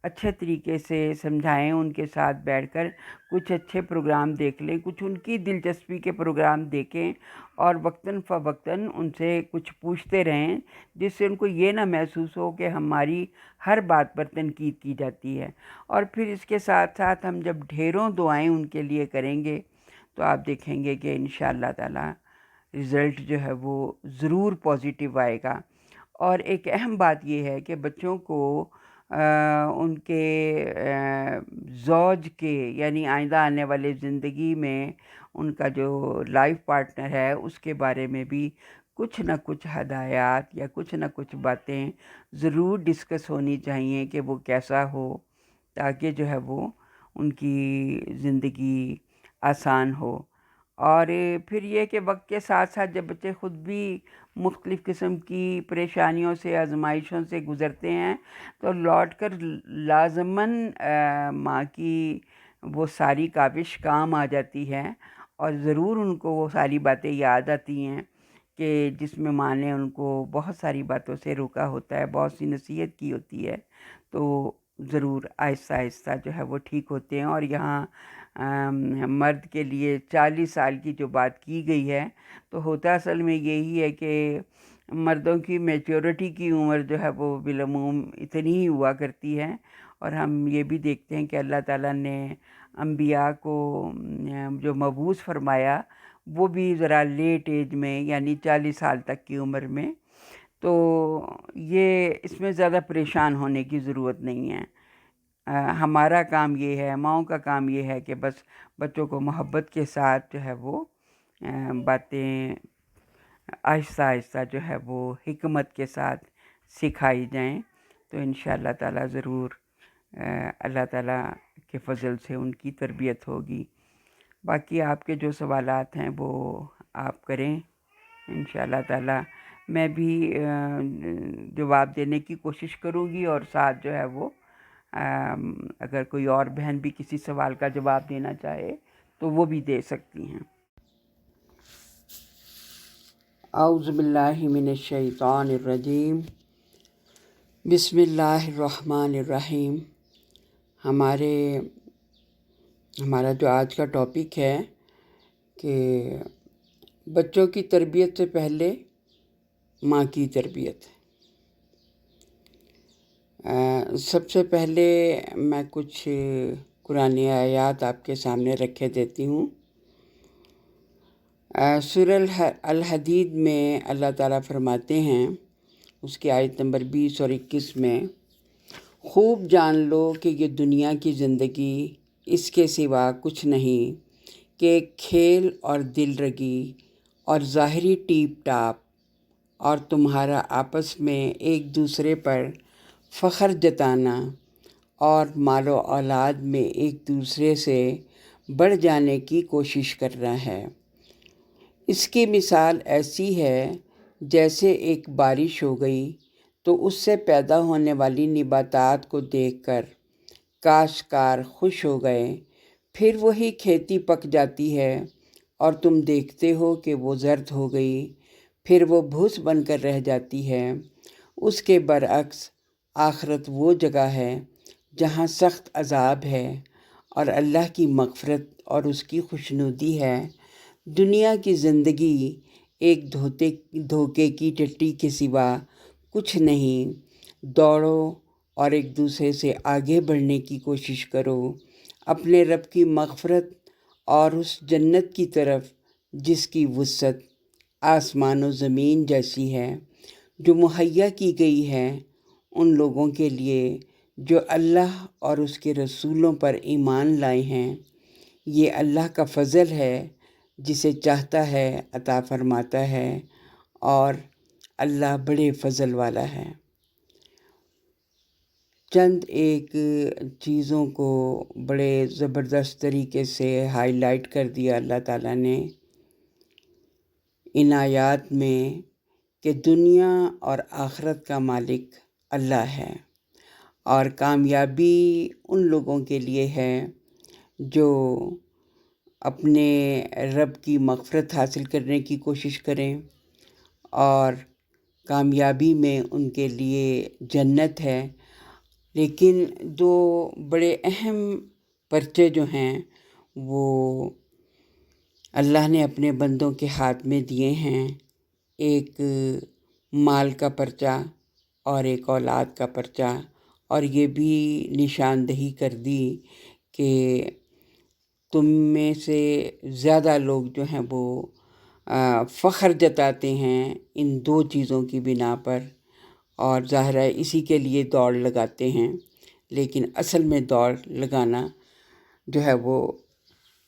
اچھے طریقے سے سمجھائیں، ان کے ساتھ بیٹھ کر کچھ اچھے پروگرام دیکھ لیں، کچھ ان کی دلچسپی کے پروگرام دیکھیں، اور وقتاً فوقتاً ان سے کچھ پوچھتے رہیں، جس سے ان کو یہ نہ محسوس ہو کہ ہماری ہر بات پر تنقید کی جاتی ہے۔ اور پھر اس کے ساتھ ساتھ ہم جب ڈھیروں دعائیں ان کے لیے کریں گے تو آپ دیکھیں گے کہ انشاءاللہ تعالی رزلٹ جو ہے وہ ضرور پازیٹیو آئے گا۔ اور ایک اہم بات یہ ہے کہ بچوں کو ان کے زوج کے یعنی آئندہ آنے والے زندگی میں ان کا جو لائف پارٹنر ہے اس کے بارے میں بھی کچھ نہ کچھ ہدایات یا کچھ نہ کچھ باتیں ضرور ڈسکس ہونی چاہیے کہ وہ کیسا ہو، تاکہ جو ہے وہ ان کی زندگی آسان ہو۔ اور پھر یہ کہ وقت کے ساتھ ساتھ جب بچے خود بھی مختلف قسم کی پریشانیوں سے آزمائشوں سے گزرتے ہیں تو لوٹ کر لازماً ماں کی وہ ساری کاوش کام آ جاتی ہے، اور ضرور ان کو وہ ساری باتیں یاد آتی ہیں کہ جس میں ماں نے ان کو بہت ساری باتوں سے روکا ہوتا ہے، بہت سی نصیحت کی ہوتی ہے، تو ضرور آہستہ آہستہ جو ہے وہ ٹھیک ہوتے ہیں۔ اور یہاں مرد کے لیے 40 سال کی جو بات کی گئی ہے تو ہوتا اصل میں یہی ہے کہ مردوں کی میچورٹی کی عمر جو ہے وہ بالعموم اتنی ہی ہوا کرتی ہے، اور ہم یہ بھی دیکھتے ہیں کہ اللہ تعالیٰ نے انبیاء کو جو مبعوث فرمایا وہ بھی ذرا لیٹ ایج میں یعنی 40 سال تک کی عمر میں، تو یہ اس میں زیادہ پریشان ہونے کی ضرورت نہیں ہے۔ ہمارا کام یہ ہے، ماؤں کا کام یہ ہے کہ بس بچوں کو محبت کے ساتھ جو ہے وہ باتیں آہستہ آہستہ جو ہے وہ حکمت کے ساتھ سکھائی جائیں، تو انشاءاللہ تعالیٰ ضرور اللہ تعالیٰ کے فضل سے ان کی تربیت ہوگی۔ باقی آپ کے جو سوالات ہیں وہ آپ کریں انشاءاللہ تعالیٰ، میں بھی جواب دینے کی کوشش کروں گی، اور ساتھ جو ہے وہ اگر کوئی اور بہن بھی کسی سوال کا جواب دینا چاہے تو وہ بھی دے سکتی ہیں۔ اعوذ باللہ من الشیطان الرجیم، بسم اللہ الرحمن الرحیم۔ ہمارا جو آج کا ٹاپک ہے کہ بچوں کی تربیت سے پہلے ماں کی تربیت۔ سب سے پہلے میں کچھ قرآنی آیات آپ کے سامنے رکھے دیتی ہوں۔ سورہ الحدید میں اللہ تعالیٰ فرماتے ہیں، اس کی آیت نمبر 20 اور 21 میں، خوب جان لو کہ یہ دنیا کی زندگی اس کے سوا کچھ نہیں کہ کھیل اور دل رگی اور ظاہری ٹیپ ٹاپ، اور تمہارا آپس میں ایک دوسرے پر فخر جتانا اور مال و اولاد میں ایک دوسرے سے بڑھ جانے کی کوشش کرنا ہے۔ اس کی مثال ایسی ہے جیسے ایک بارش ہو گئی تو اس سے پیدا ہونے والی نباتات کو دیکھ کر کاشتکار خوش ہو گئے، پھر وہی کھیتی پک جاتی ہے اور تم دیکھتے ہو کہ وہ زرد ہو گئی، پھر وہ بھوس بن کر رہ جاتی ہے۔ اس کے برعکس آخرت وہ جگہ ہے جہاں سخت عذاب ہے اور اللہ کی مغفرت اور اس کی خوشنودی ہے۔ دنیا کی زندگی ایک دھوکے کی ٹٹی کے سوا کچھ نہیں۔ دوڑو اور ایک دوسرے سے آگے بڑھنے کی کوشش کرو، اپنے رب کی مغفرت اور اس جنت کی طرف جس کی وسعت آسمان و زمین جیسی ہے، جو مہیا کی گئی ہے ان لوگوں کے لیے جو اللہ اور اس کے رسولوں پر ایمان لائے ہیں۔ یہ اللہ کا فضل ہے، جسے چاہتا ہے عطا فرماتا ہے، اور اللہ بڑے فضل والا ہے۔ چند ایک چیزوں کو بڑے زبردست طریقے سے ہائی لائٹ کر دیا اللہ تعالیٰ نے ان آیات میں کہ دنیا اور آخرت کا مالک اللہ ہے، اور کامیابی ان لوگوں کے لیے ہے جو اپنے رب کی مغفرت حاصل کرنے کی کوشش کریں، اور کامیابی میں ان کے لیے جنت ہے۔ لیکن دو بڑے اہم پرچے جو ہیں وہ اللہ نے اپنے بندوں کے ہاتھ میں دیے ہیں، ایک مال کا پرچہ اور ایک اولاد کا پرچہ، اور یہ بھی نشاندہی کر دی کہ تم میں سے زیادہ لوگ جو ہیں وہ فخر جتاتے ہیں ان دو چیزوں کی بنا پر، اور ظاہر ہے اسی کے لیے دوڑ لگاتے ہیں، لیکن اصل میں دوڑ لگانا جو ہے وہ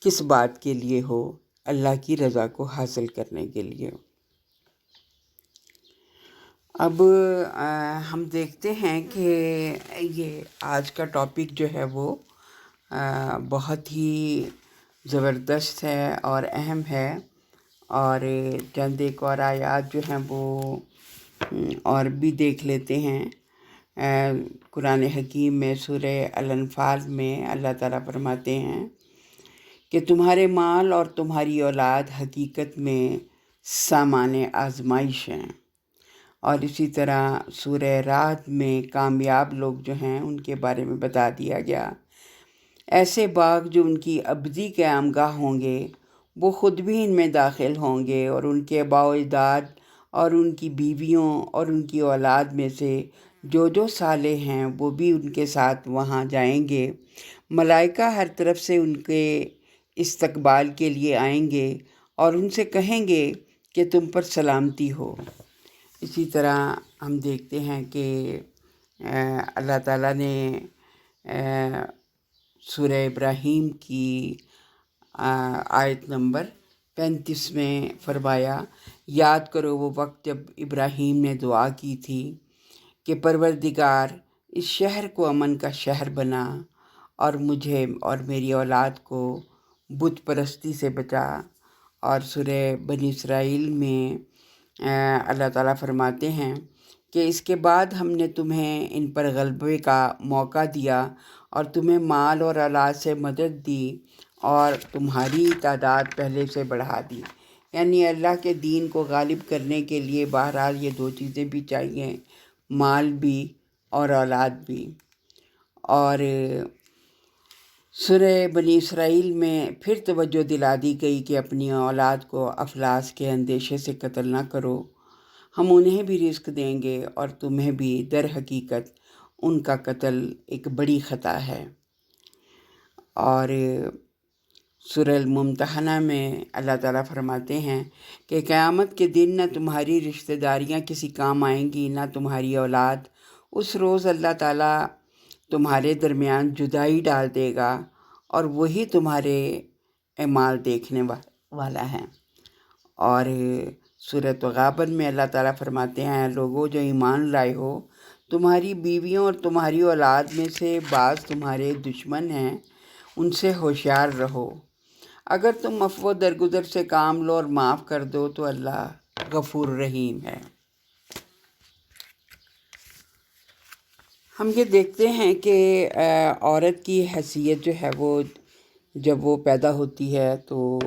کس بات کے لیے ہو؟ اللہ کی رضا کو حاصل کرنے کے لیے۔ اب ہم دیکھتے ہیں کہ یہ آج کا ٹاپک جو ہے وہ بہت ہی زبردست ہے اور اہم ہے، اور چند ایک اور آیات جو ہیں وہ اور بھی دیکھ لیتے ہیں۔ قرآن حکیم میں سورہ الانفال میں اللہ تعالیٰ فرماتے ہیں کہ تمہارے مال اور تمہاری اولاد حقیقت میں سامان آزمائش ہیں، اور اسی طرح سورہ رعد میں کامیاب لوگ جو ہیں ان کے بارے میں بتا دیا گیا، ایسے باغ جو ان کی ابدی قیامگاہ ہوں گے وہ خود بھی ان میں داخل ہوں گے، اور ان کے آباء و اجداد اور ان کی بیویوں اور ان کی اولاد میں سے جو صالح ہیں وہ بھی ان کے ساتھ وہاں جائیں گے۔ ملائکہ ہر طرف سے ان کے استقبال کے لیے آئیں گے اور ان سے کہیں گے کہ تم پر سلامتی ہو۔ اسی طرح ہم دیکھتے ہیں کہ اللہ تعالیٰ نے سورہ ابراہیم کی آیت نمبر 35 میں فرمایا، یاد کرو وہ وقت جب ابراہیم نے دعا کی تھی کہ پروردگار اس شہر کو امن کا شہر بنا اور مجھے اور میری اولاد کو بت پرستی سے بچا۔ اور سورہ بنی اسرائیل میں اللہ تعالیٰ فرماتے ہیں کہ اس کے بعد ہم نے تمہیں ان پر غلبے کا موقع دیا اور تمہیں مال اور اولاد سے مدد دی اور تمہاری تعداد پہلے سے بڑھا دی۔ یعنی اللہ کے دین کو غالب کرنے کے لیے بہرحال یہ دو چیزیں بھی چاہیے، مال بھی اور اولاد بھی۔ اور سورہ بنی اسرائیل میں پھر توجہ دلا دی گئی کہ اپنی اولاد کو افلاس کے اندیشے سے قتل نہ کرو، ہم انہیں بھی رزق دیں گے اور تمہیں بھی، در حقیقت ان کا قتل ایک بڑی خطا ہے۔ اور سورہ الممتحنہ میں اللہ تعالیٰ فرماتے ہیں کہ قیامت کے دن نہ تمہاری رشتہ داریاں کسی کام آئیں گی نہ تمہاری اولاد، اس روز اللہ تعالیٰ تمہارے درمیان جدائی ڈال دے گا اور وہی تمہارے اعمال دیکھنے والا ہے۔ اور سورہ تغابن میں اللہ تعالیٰ فرماتے ہیں، لوگوں جو ایمان لائے ہو، تمہاری بیویوں اور تمہاری اولاد میں سے بعض تمہارے دشمن ہیں، ان سے ہوشیار رہو، اگر تم عفو درگزر سے کام لو اور معاف کر دو تو اللہ غفور رحیم ہے۔ ہم یہ دیکھتے ہیں کہ عورت کی حیثیت جو ہے وہ جب وہ پیدا ہوتی ہے تو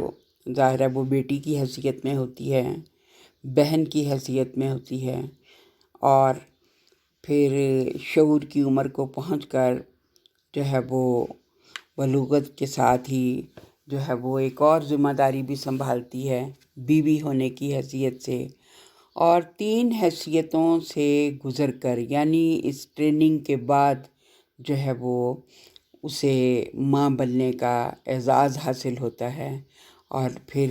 ظاہر ہے وہ بیٹی کی حیثیت میں ہوتی ہے، بہن کی حیثیت میں ہوتی ہے، اور پھر شعور کی عمر کو پہنچ کر جو ہے وہ بلوغت کے ساتھ ہی جو ہے وہ ایک اور ذمہ داری بھی سنبھالتی ہے بیوی ہونے کی حیثیت سے، اور 3 حیثیتوں سے گزر کر، یعنی اس ٹریننگ کے بعد جو ہے وہ اسے ماں بننے کا اعزاز حاصل ہوتا ہے۔ اور پھر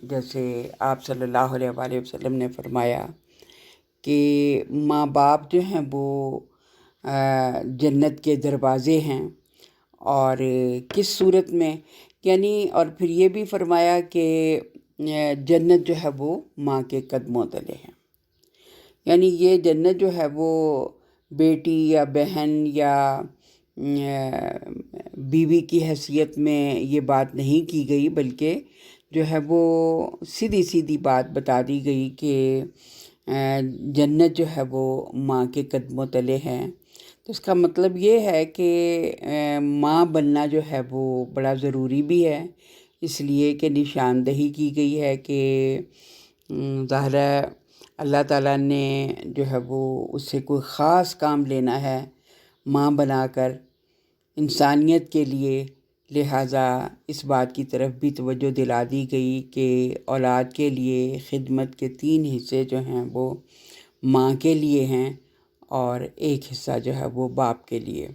جیسے آپ صلی اللہ علیہ وآلہ وسلم نے فرمایا کہ ماں باپ جو ہیں وہ جنت کے دروازے ہیں، اور کس صورت میں، یعنی اور پھر یہ بھی فرمایا کہ جنت جو ہے وہ ماں کے قدموں تلے ہے۔ یعنی یہ جنت جو ہے وہ بیٹی یا بہن یا بیوی کی حیثیت میں یہ بات نہیں کی گئی، بلکہ جو ہے وہ سیدھی سیدھی بات بتا دی گئی کہ جنت جو ہے وہ ماں کے قدموں تلے ہے۔ تو اس کا مطلب یہ ہے کہ ماں بننا جو ہے وہ بڑا ضروری بھی ہے، اس لیے کہ نشاندہی کی گئی ہے کہ ظاہر ہے اللہ تعالیٰ نے جو ہے وہ اس سے کوئی خاص کام لینا ہے ماں بنا کر انسانیت کے لیے، لہٰذا اس بات کی طرف بھی توجہ دلا دی گئی کہ اولاد کے لیے خدمت کے 3 حصے جو ہیں وہ ماں کے لیے ہیں اور ایک حصہ جو ہے وہ باپ کے لیے۔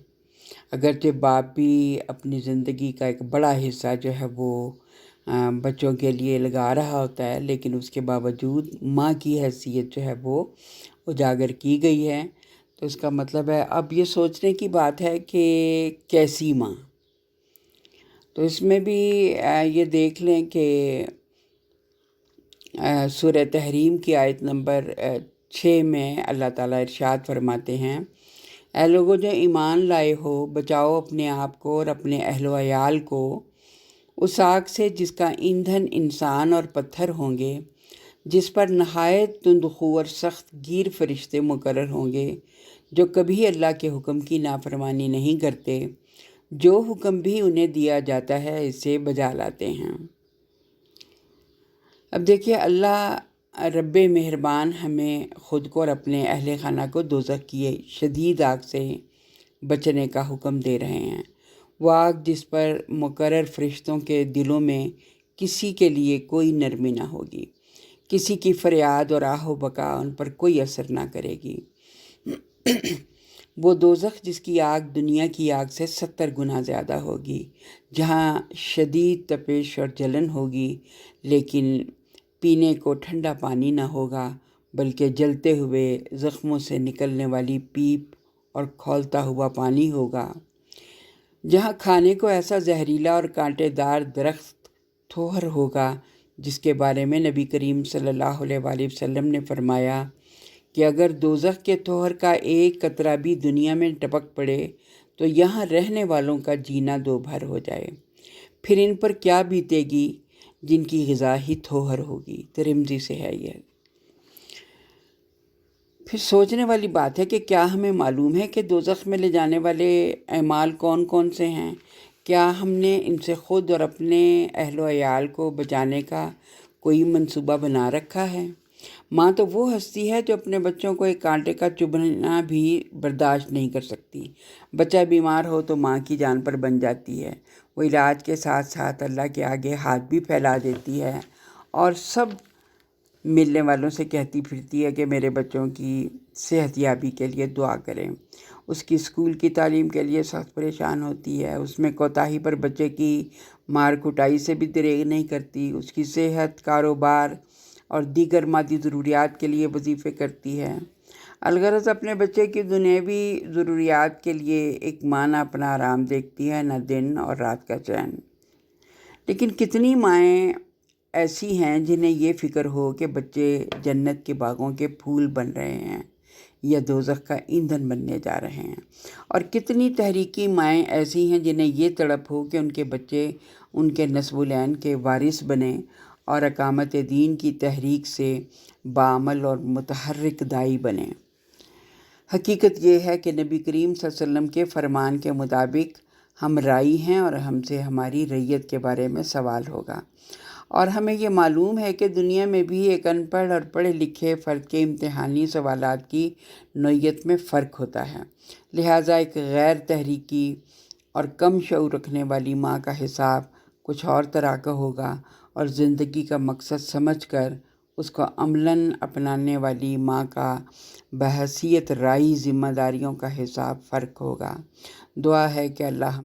اگرچہ باپ بھی اپنی زندگی کا ایک بڑا حصہ جو ہے وہ بچوں کے لیے لگا رہا ہوتا ہے، لیکن اس کے باوجود ماں کی حیثیت جو ہے وہ اجاگر کی گئی ہے۔ تو اس کا مطلب ہے اب یہ سوچنے کی بات ہے کہ کیسی ماں۔ تو اس میں بھی یہ دیکھ لیں کہ سورہ تحریم کی آیت نمبر 6 میں اللہ تعالیٰ ارشاد فرماتے ہیں، اے لوگوں جو ایمان لائے ہو، بچاؤ اپنے آپ کو اور اپنے اہل و عیال کو اس آگ سے جس کا ایندھن انسان اور پتھر ہوں گے، جس پر نہایت تندخو اور سخت گیر فرشتے مقرر ہوں گے، جو کبھی اللہ کے حکم کی نافرمانی نہیں کرتے، جو حکم بھی انہیں دیا جاتا ہے اسے بجا لاتے ہیں۔ اب دیکھیے، اللہ رب مہربان ہمیں خود کو اور اپنے اہل خانہ کو دوزخ کی شدید آگ سے بچنے کا حکم دے رہے ہیں۔ وہ آگ جس پر مقرر فرشتوں کے دلوں میں کسی کے لیے کوئی نرمی نہ ہوگی، کسی کی فریاد اور آہ و بکا ان پر کوئی اثر نہ کرے گی۔ وہ دوزخ جس کی آگ دنیا کی آگ سے 70 گنا زیادہ ہوگی، جہاں شدید تپش اور جلن ہوگی، لیکن پینے کو ٹھنڈا پانی نہ ہوگا، بلکہ جلتے ہوئے زخموں سے نکلنے والی پیپ اور کھولتا ہوا پانی ہوگا۔ جہاں کھانے کو ایسا زہریلا اور کانٹے دار درخت تھوہر ہوگا جس کے بارے میں نبی کریم صلی اللہ علیہ وآلہ وسلم نے فرمایا کہ اگر دوزخ کے تھوہر کا ایک قطرہ بھی دنیا میں ٹپک پڑے تو یہاں رہنے والوں کا جینا دو بھر ہو جائے، پھر ان پر کیا بیتے گی جن کی غذا ہی تھوہر ہوگی۔ ترمذی سے ہے یہ۔ پھر سوچنے والی بات ہے کہ کیا ہمیں معلوم ہے کہ دوزخ میں لے جانے والے اعمال کون کون سے ہیں؟ کیا ہم نے ان سے خود اور اپنے اہل و عیال کو بچانے کا کوئی منصوبہ بنا رکھا ہے؟ ماں تو وہ ہستی ہے جو اپنے بچوں کو ایک کانٹے کا چبھنا بھی برداشت نہیں کر سکتی۔ بچہ بیمار ہو تو ماں کی جان پر بن جاتی ہے۔ وہ علاج کے ساتھ ساتھ اللہ کے آگے ہاتھ بھی پھیلا دیتی ہے اور سب ملنے والوں سے کہتی پھرتی ہے کہ میرے بچوں کی صحت یابی کے لیے دعا کریں۔ اس کی اسکول کی تعلیم کے لیے سخت پریشان ہوتی ہے، اس میں کوتاہی پر بچے کی مار کٹائی سے بھی دریغ نہیں کرتی، اس کی صحت، کاروبار اور دیگر مادی ضروریات کے لیے وظیفے کرتی ہے۔ الغرض اپنے بچے کی دنیاوی ضروریات کے لیے ایک ماں نہ اپنا آرام دیکھتی ہے، نہ دن اور رات کا چین۔ لیکن کتنی مائیں ایسی ہیں جنہیں یہ فکر ہو کہ بچے جنت کے باغوں کے پھول بن رہے ہیں یا دوزخ کا ایندھن بننے جا رہے ہیں، اور کتنی تحریکی مائیں ایسی ہیں جنہیں یہ تڑپ ہو کہ ان کے بچے ان کے نسب العین کے وارث بنیں اور اقامت دین کی تحریک سے بعمل اور متحرک داعی بنیں۔ حقیقت یہ ہے کہ نبی کریم صلی اللہ علیہ وسلم کے فرمان کے مطابق ہم رائی ہیں اور ہم سے ہماری رعیت کے بارے میں سوال ہوگا، اور ہمیں یہ معلوم ہے کہ دنیا میں بھی ایک ان پڑھ اور پڑھے لکھے فرد کے امتحانی سوالات کی نوعیت میں فرق ہوتا ہے۔ لہٰذا ایک غیر تحریکی اور کم شعور رکھنے والی ماں کا حساب کچھ اور طرح کا ہوگا، اور زندگی کا مقصد سمجھ کر اس کو عملاً اپنانے والی ماں کا بحیثیت رائی ذمہ داریوں کا حساب فرق ہوگا۔ دعا ہے کہ اللہ